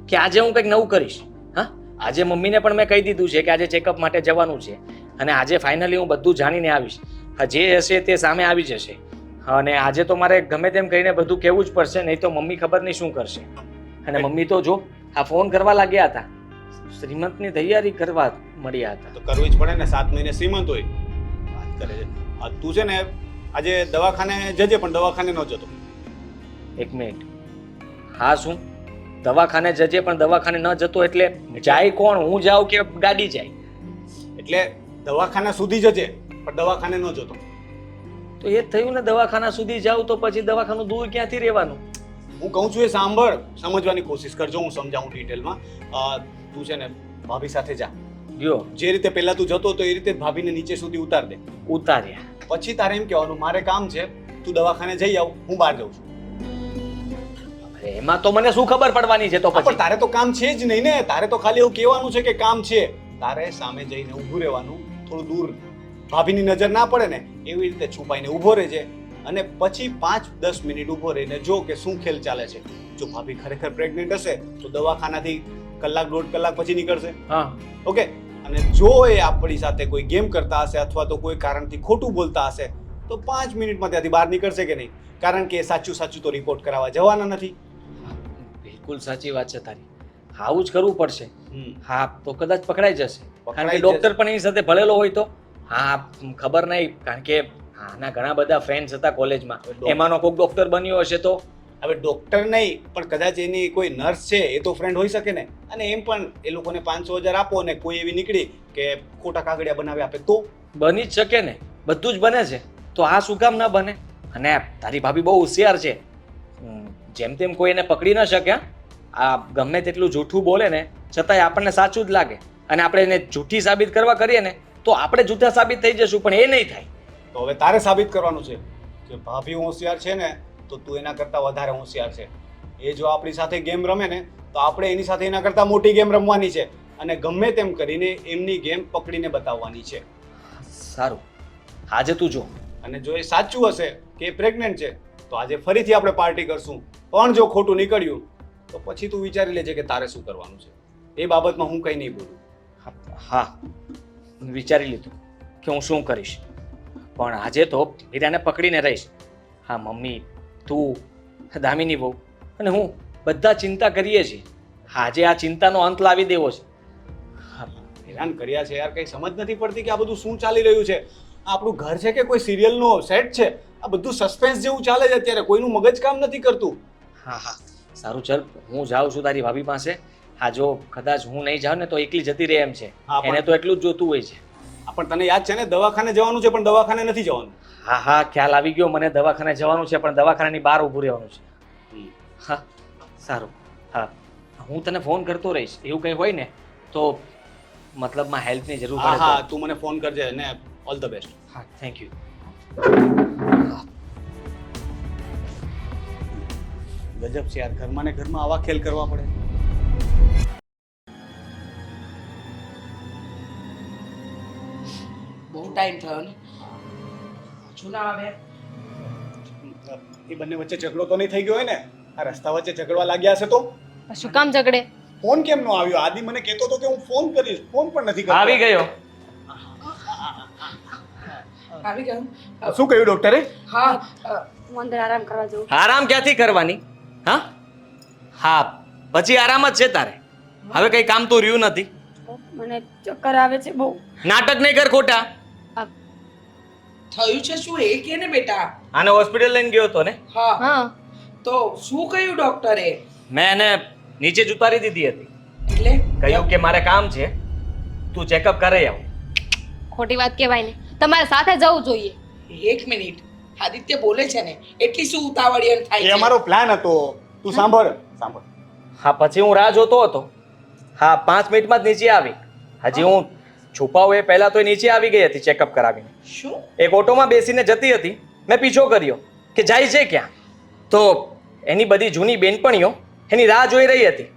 કે આજે હું કંઈક નવું કરીશ. હા, આજે મમ્મીને પણ મેં કહી દીધું છે કે આજે ચેકઅપ માટે જવાનું છે, અને આજે ફાઇનલી હું બધું જાણીને આવીશ. હા, જે હશે તે સામે આવી જશે. અને આજે તો મારે ગમે તેમ કહીને બધું કહેવું જ પડશે, નહીં તો મમ્મી ખબર નહીં શું કરશે. અને મમ્મી તો જો આ ફોન કરવા લાગ્યા હતા, શ્રીમંતની તૈયારી કરવા મળ્યા હતા.
તો કરવું જ પડે ને, 7 મહિને શ્રીમંત હોય. વાત કરે છે. તું છે ને આજે દવાખાને જજે, પણ દવાખાને ન જતો.
એક મિનિટ, હા શું દવાખાને જજે પણ દવાખાને ન જતો એટલે જાય કોણ? હું જાઉં કે ગાડી જાય?
એટલે દવાખાના સુધી જજે, પણ દવાખાને ન જતો.
તો એ જ થયું ને, દવાખાના સુધી જાઉં તો પછી દવાખાનું દૂર ક્યાંથી રહેવાનું?
હું કહું છું એ સાંભળ, સમજવાની કોશિશ કરજો, હું સમજાવું ડિટેલમાં. તું છે ને ભાભી સાથે જા.
લ્યો,
જે રીતે પહેલા તું જતો તો એ રીતે જ ભાભીને નીચે સુધી ઉતાર દે.
ઉતાર્યા.
પછી તારે એમ કહેવાનું મારે કામ છે, તું દવાખાને જઈ આવ, હું બહાર જાઉં છું.
અરે એમાં તો મને શું ખબર પડવાની છે? તો
પણ
પછી
તારે તો કામ છે જ નહીં ને, તારે તો ખાલી એવું કહેવાનું છે કે કામ છે. તારે સામે જઈને ઊભું રહેવાનું, થોડું દૂર, ભાભીની નજર ના પડે ને એવી રીતે છુપાઈને ઊભો રહેજે, અને પછી 5-10 મિનિટ ઊભો રહીને જો કે શું ખેલ ચાલે છે. જો ભાભી ખરેખર પ્રેગ્નન્ટ હશે તો દવાખાનાથી 1-1.5 કલાક પછી નીકળશે.
હા,
ઓકે. અને જો એ આપણી સાથે કોઈ ગેમ કરતા હશે અથવા તો કોઈ કારણથી ખોટું બોલતા હશે તો 5 મિનિટમાં ત્યાંથી બહાર નીકળશે કે નહીં, કારણ કે એ સાચું સાચું તો રિપોર્ટ કરાવવા જવાના નથી.
બિલકુલ સાચી વાત છે તારી. આવું જ કરવું પડશે. હા, તો કદાચ પકડાઈ જશે, કારણ કે
પકડાઈ
ડોક્ટર પણ એની સાથે ભળેલો હોય તો. હા, ખબર નહીં, કારણ કે આના ઘણા બધા ફ્રેન્ડ્સ હતા કોલેજમાં, એમાંનો કોઈક ડોક્ટર બન્યો હશે તો.
હવે ડોક્ટર નહીં પણ કદાચ એની કોઈ નર્સ છે એ તો ફ્રેન્ડ હોઈ શકે ને. અને એમ પણ એ લોકોને 500,000 આપો અને કોઈ એવી નીકળી કે ખોટા કાગળિયા બનાવી આપે તો
બની જ શકે ને, બધું જ બને છે, તો આ શું કામ ના બને? અને તારી ભાભી બહુ હોશિયાર છે, જેમ તેમ કોઈ એને પકડી ન શકે. આ ગમે તેટલું જૂઠું બોલે ને છતાંય આપણને સાચું જ લાગે, અને આપણે એને જૂઠી સાબિત કરવા કરીએ ને તો આપણે જૂઠા સાબિત થઈ જશું, પણ એ નહીં થાય.
તો હવે તારે સાબિત કરવાનું છે કે ભાભી હોશિયાર છે ને તો તું એના કરતાં વધારે હોશિયાર છે. એ જો આપણી સાથે ગેમ રમે ને તો આપણે એની સાથે એના કરતાં મોટી ગેમ રમવાની છે, અને ગમે તેમ કરીને એમની ગેમ પકડીને બતાવવાની છે.
સારું, આજે તું જો.
અને જો એ સાચું હશે કે એ પ્રેગ્નન્ટ છે તો આજે ફરીથી આપણે પાર્ટી કરશું, પણ જો ખોટું નીકળ્યું તો પછી તું વિચારી લેજે કે તારે શું કરવાનું છે. એ બાબતમાં હું કંઈ નહીં બોલું.
હા, વિચારી લીધું કે હું શું કરીશ, પણ આજે તો હીરાને પકડીને રહીશ. હા, મમ્મી, તું, દામિની બહુ અને હું બધા ચિંતા કરીએ છીએ. આજે આ ચિંતાનો અંત લાવી દેવો છે.
હેરાન કર્યા છે યાર, કંઈ સમજ નથી પડતી કે આ બધું શું ચાલી રહ્યું છે. આ આપણું ઘર છે કે કોઈ સિરિયલનો સેટ છે? આ બધું સસ્પેન્સ જેવું ચાલે છે અત્યારે, કોઈનું મગજ કામ નથી કરતું.
હા હા, સારું, ચાલ હું જાઉં છું તારી ભાભી પાસે. હા, જો કદાચ હું નહીં જાઉં ને તો એકલી જતી રહે એમ છે,
હા, પણ-
એને તો એટલું જ જોતું હોય છે.
પણ તને યાદ છે ને દવાખાને જવાનું છે, પણ દવાખાને નથી જવાનું.
હા હા, ખ્યાલ આવી ગયો મને, દવાખાને જવાનું છે પણ દવાખાનાની બહાર ઊભું રહેવાનું છે. હા, સારું. હા, હું તને ફોન કરતો રહીશ, એવું કંઈ હોય ને તો મતલબમાં હેલ્પની જરૂર
હા
પડે
હા,
તો.
તું મને ફોન કરજે ને ઓલ ધ બેસ્ટ.
હા, થેન્ક યુ.
ગજબ છે યાર, ઘરમાં ને ઘરમાં આવા ખેલ કરવા પડે.
બહુ ટાઈમ થયો ને શું ના આવે?
એ બંને વચ્ચે ઝઘડો તો નહીં થઈ ગયો હોય ને? આ રસ્તા વચ્ચે ઝઘડવા લાગ્યા હશે તો
શું કામ ઝઘડે?
ફોન કેમ નો આવ્યો? આદિ મને કહેતો હતો કે હું ફોન કરીશ, ફોન પણ નથી કરતો.
આવી ગયો.
આવી ગયું?
શું કહ્યું ડોક્ટરે?
હા
હું અંદર આરામ કરવા જાઉં.
આરામ ક્યાંથી કરવાની? હા હા, પછી આરામ જ છે તારે. હવે કઈ કામ તો રહ્યું નથી.
મને ચક્કર આવે છે બહુ.
નાટક નહીં કર ખોટા.
થયું છે શું એ કે ને બેટા?
આને હોસ્પિટલ લઈને ગયો હતો ને,
હા
હા,
તો શું કહ્યું ડોક્ટરે?
મેં એને નીચે જ ઉતારી દીધી હતી.
એટલે
કહ્યું કે મારે કામ છે, તું ચેકઅપ કરાઈ આવ.
ખોટી વાત કહેવાય ને, તમારે સાથે જવું જોઈએ.
એક મિનિટ, આદિત્ય બોલે છે ને એટલી શું ઉતાવળિયન થાય
એ
છે?
અમારો પ્લાન હતો. તું સાંભળ સાંભળ.
હા પછી હું રાહ જોતો હતો. હા 5 મિનિટમાં જ નીચે આવી. હજી હું છુપાવું એ પહેલાં તો એ નીચે આવી ગઈ હતી ચેકઅપ કરાવીને.
શું?
એક ઓટોમાં બેસીને જતી હતી. મેં પીછો કર્યો કે જાય છે ક્યાં. તો એની બધી જૂની બેનપણીઓ એની રાહ જોઈ રહી હતી.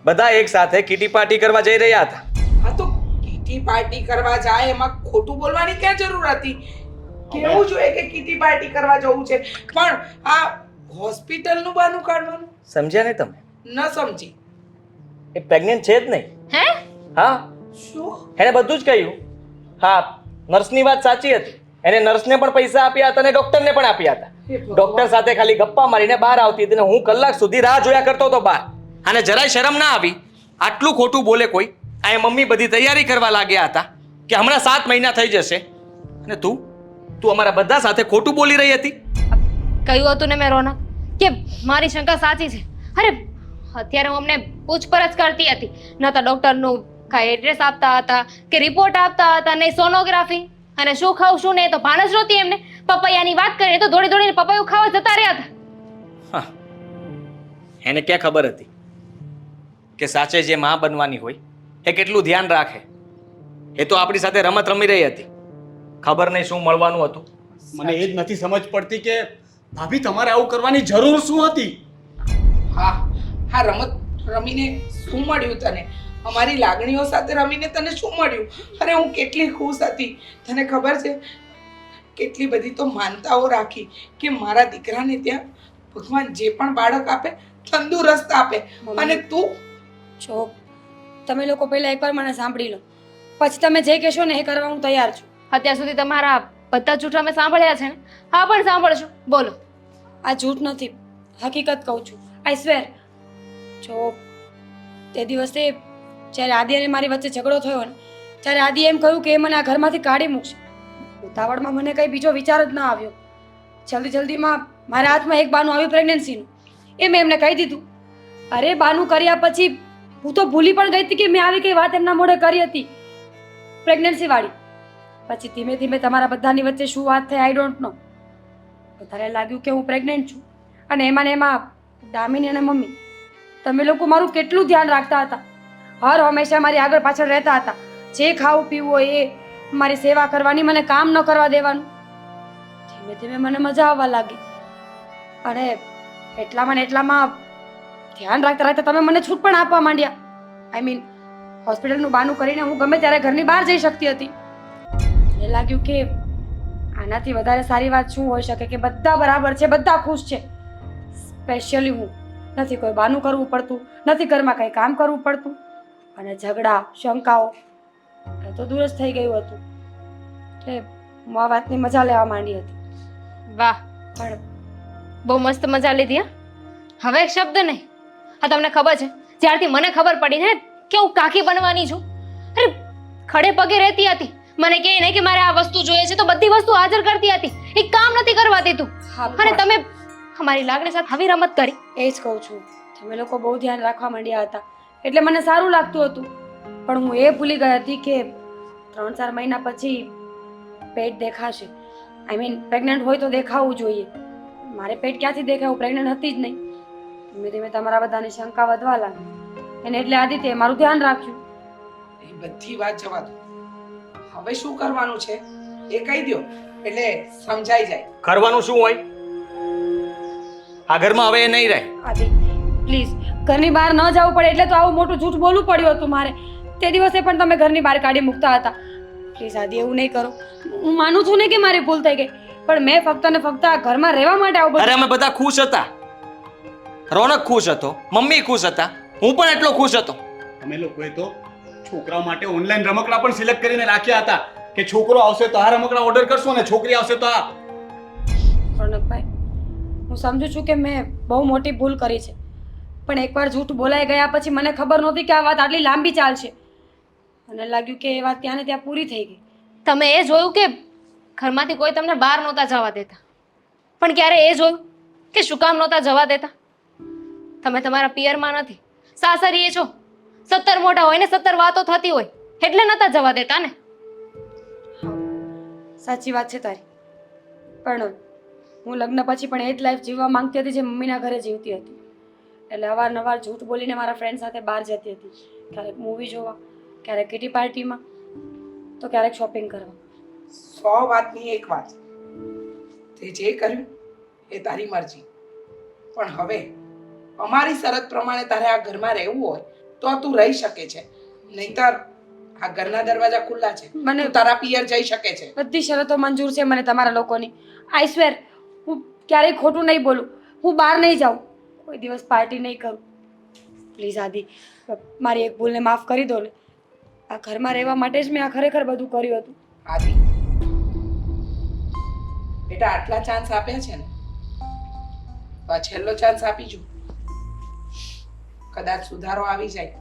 બધા એક સાથે કીટી પાર્ટી કરવા જઈ રહ્યા હતા.
હા તો કીટી પાર્ટી કરવા જાય એમાં ખોટું બોલવાની ક્યાં જરૂર હતી? કેવું જોઈએ કે કીટી પાર્ટી કરવા જવું છે, પણ આ હોસ્પિટલનું બહાનું કાઢવાનું
સમજ્યા ને તમે?
ન સમજી.
એ પ્રેગ્નેન્ટ છે જ નહીં.
હે
હા
શું?
એણે બધું જ કહ્યું. હા નર્સની વાત સાચી હતી. એને નર્સને પણ પૈસા આપ્યા હતા અને ડોક્ટરને પણ આપ્યા હતા. ડોક્ટર સાથે ખાલી ગપ્પા મારીને બહાર આવતી હતી ને હું કલાક સુધી રાહ જોયા કરતો હતો બહાર. અને જરાય શરમ ના આવી? આટલું ખોટું બોલે કોઈ? આ મમ્મી બધી તૈયારી કરવા લાગ્યા હતા કે હમણાં 7 મહિના થઈ જશે અને તું અમારા બધા સાથે ખોટું બોલી રહી હતી.
કહ્યું હતું ને મેં રોનક કે મારી શંકા સાચી છે. અરે અત્યારે હું અમને પૂછપરછ કરતી હતી, ન તો ડૉક્ટરનું કાંઈ એડ્રેસ આપતા હતા કે રિપોર્ટ આપતા હતા, નહીં સોનોગ્રાફી, અને શું ખાવું શું નહીં તો ભાન જ નહોતી એમને. પપૈયાની વાત કરીએ તો દોડી દોડીને પપૈયું ખાવા જતા રહ્યા હતા.
હા એને ક્યાં ખબર હતી કે સાચે જે માં બનવાની હોય એ કેટલું ધ્યાન રાખે. એ તો આપણી સાથે રમત રમી રહી હતી. ખબર નહીં શું મળવાનું હતું.
મને એ જ નથી સમજ પડતી કે ભાભી તમારે આવું કરવાની જરૂર શું હતી?
હા હા, રમત રમીને શું મળ્યું તને? અમારી લાગણીઓ સાથે રમીને તને શું મળ્યું? અરે હું કેટલી ખુશ હતી, તને ખબર છે? કેટલી બધી તો માનતાઓ રાખી કે મારા દીકરાને ત્યાં ભગવાન જે પણ બાળક આપે તંદુરસ્ત આપે. અને તું
જો તમે લોકો પહેલા એકવાર મને સાંભળી લો, પછી તમે જે કહેશો ને એ કરવા હું તૈયાર છું.
અત્યાર સુધી તમારા બધા જૂઠા મેં સાંભળ્યા છે ને, હા પણ સાંભળશું. બોલો.
આ જૂઠ નથી, હકીકત કહું છું. આઈ સ્વેર. જો તે દિવસે જ્યારે આદિ અને મારી વચ્ચે ઝઘડો થયો ને, ત્યારે આદિ એમ કહ્યું કે એ મને આ ઘરમાંથી કાઢી મૂકશે. ઉતાવળમાં મને કંઈ બીજો વિચાર જ ના આવ્યો. જલ્દીમાં મારા હાથમાં એક બાનું આવ્યું પ્રેગ્નન્સીનું. એ મેં એમને કહી દીધું. અરે બાનું કર્યા પછી હું તો ભૂલી પણ ગઈ હતી કે મેં આવી કઈ વાત એમના મોઢે કરી હતી પ્રેગ્નન્સીવાળી. પછી ધીમે ધીમે તમારા બધાની વચ્ચે શું વાત થઈ આઈ ડોન્ટ નો. વધારે લાગ્યું કે હું પ્રેગ્નન્ટ છું, અને એમાં ને એમાં દામિની અને મમ્મી તમે લોકો મારું કેટલું ધ્યાન રાખતા હતા. હર હંમેશા મારી આગળ પાછળ રહેતા હતા. જે ખાવું પીવું હોય એ મારી સેવા કરવાની, મને કામ ન કરવા દેવાનું. ધીમે ધીમે મને મજા આવવા લાગી, અને એટલામાં ને એટલામાં ધ્યાન રાખતા રાખતા તમે મને છૂટ પણ આપવા માંડ્યા. આઈ મીન હોસ્પિટલનું બહાનું કરીને હું ગમે ત્યારે ઘરની બહાર જઈ શકતી હતી. મને લાગ્યું કે આનાથી વધારે સારી વાત શું હોઈ શકે કે બધા બરાબર છે, બધા ખુશ છે. સ્પેશિયલી હું. નથી કોઈ બહાનું કરવું પડતું, નથી ઘરમાં કંઈ કામ કરવું પડતું, અને ઝઘડા શંકાઓ એ તો દૂર જ થઈ ગયું હતું. એટલે હું આ વાતની મજા લેવા માંડી હતી.
વાહ,
પણ
બહુ મસ્ત મજા લીધી. હા હવે એક શબ્દ નહીં. હા તમને ખબર છે જ્યારથી મને ખબર પડી ને કે હું કાકી બનવાની છું, અરે ખડે પગે રહેતી હતી. મને કહે ને કે મારે આ વસ્તુ જોઈએ છે તો બધી વસ્તુ હાજર કરતી હતી. એક કામ નથી કરવા દેતું.
હા,
અને તમે અમારી લાગણી સાથે આવી રમત કરી.
એ જ કહું છું, તમે લોકો બહુ ધ્યાન રાખવા માંડ્યા હતા એટલે મને સારું લાગતું હતું. પણ હું એ ભૂલી ગઈ હતી કે 3-4 મહિના પછી પેટ દેખાશે. આઈ મીન પ્રેગ્નન્ટ હોય તો દેખાવું જોઈએ. મારે પેટ ક્યાંથી દેખાય? હું પ્રેગ્નન્ટ હતી જ નહીં. ધીમે ધીમે તમારા બધાની શંકા વધવા લાગી, અને એટલે આદિત્યએ મારું ધ્યાન રાખ્યું.
એ બધી વાત જવા દો. હવે શું કરવાનું છે એ કહી દો એટલે સમજાઈ જાય.
કરવાનું શું હોય? આ ઘરમાં હવે એ નહીં રહે.
આદિ પ્લીઝ, ઘરની બહાર ન જવું પડે એટલે તો આવું મોટું જૂઠ બોલવું પડ્યું હતું મારે. તે દિવસે પણ તમે ઘરની બહાર કાઢી મૂકતા હતા. પ્લીઝ આદિ એવું નહીં કરો. હું માનું છું ને કે મારી ભૂલ થઈ ગઈ, પણ મેં ફક્ત ને ફક્ત આ ઘરમાં રહેવા માટે આવું
અરે
બધું.
અમે બધા ખુશ હતા. રોનક ખુશ હતો, મમ્મી ખુશ હતા, હું પણ એટલો ખુશ હતો.
અમે લોકોએ તો છોકરાઓ માટે ઓનલાઈન રમકડા પણ સિલેક્ટ કરીને રાખ્યા હતા કે છોકરો આવશે તો આ રમકડા ઓર્ડર કરશો અને છોકરી આવશે તો આ.
રોનકભાઈ, હું સમજુ છું કે મેં બહુ મોટી ભૂલ કરી છે, પણ એકવાર જૂઠ બોલાઈ ગયા પછી મને ખબર નહોતી કે આ વાત આટલી લાંબી ચાલશે. મને લાગ્યું કે એ વાત ત્યાં ને ત્યાં પૂરી થઈ ગઈ.
તમે એ જોયું કે ઘરમાંથી કોઈ તમને બહાર નહોતા જવા દેતા, પણ ક્યારે એ જોયું કે શું કામ નહોતા જવા દેતા? તમે તમારા પિયરમાં નથી, સાસરીએ છો. 70 મોટા હોય ને 70 વાતો થતી હોય એટલે નહોતા જવા દેતા ને.
સાચી વાત છે તારી. પણ હું લગ્ન પછી પણ એ જ લાઈફ જીવવા માંગતી હતી જે મમ્મીના ઘરે જીવતી હતી. એટલે અવારનવાર જૂઠ બોલીને મારા ફ્રેન્ડ સાથે બહાર જતી હતી. ક્યારેક મૂવી જોવા, ક્યારેક કિટી પાર્ટીમાં, તો ક્યારેક શોપિંગ કરવા.
100 વાતની એક વાત. તે જે કર્યું એ તારી મરજી, પણ હવે અમારી શરત પ્રમાણે તારે આ ઘરમાં રહેવું હોય તો તું રહી શકે છે, નહીંતર આ ઘરના દરવાજા ખુલ્લા છે.
મને
તું તારા પિયર જઈ શકે છે.
બધી શરતો મંજૂર છે મને તમારા લોકોની. આઈ સ્વેર હું ક્યારેય ખોટું નહીં બોલું. હું બહાર નહીં જાઉં, કોઈ દિવસ પાર્ટી નહીં કરું. પ્લીઝ આદિ, મારી એક ભૂલને માફ કરી દો ને. આ ઘરમાં રહેવા માટે જ મેં આ ખરેખર બધું કર્યું હતું.
આદિ બેટા, આટલા ચાન્સ આપ્યા છે ને, તો આ છેલ્લો ચાન્સ આપી જો. કદાચ સુધારો આવી જાય,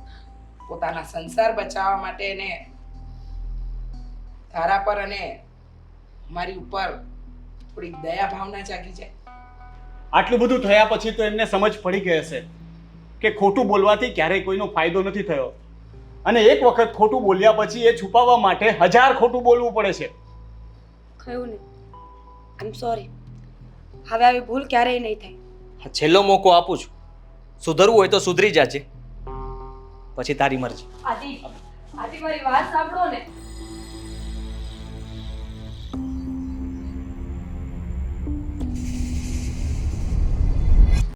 પોતાના સંસાર બચાવવા માટે એને તારા પર અને મારી ઉપર થોડી દયા ભાવના જાગી જાય.
આટલું બધું થયા પછી તો એમને સમજ પડી ગઈ હશે કે ખોટું બોલવાથી ક્યારેય કોઈનો ફાયદો નથી થયો, અને એક વખત ખોટું બોલ્યા પછી એ છુપાવવા માટે 1000 ખોટું બોલવું પડે છે.
કયું નહીં. આઈ એમ સોરી. હવે આવી ભૂલ ક્યારેય નહીં થાય.
આ છેલ્લો મોકો આપું છું. સુધરવું હોય તો સુધરી જાજે, પછી તારી મરજી.
આદિ, આદિ મારી વાત સાંભળો ને.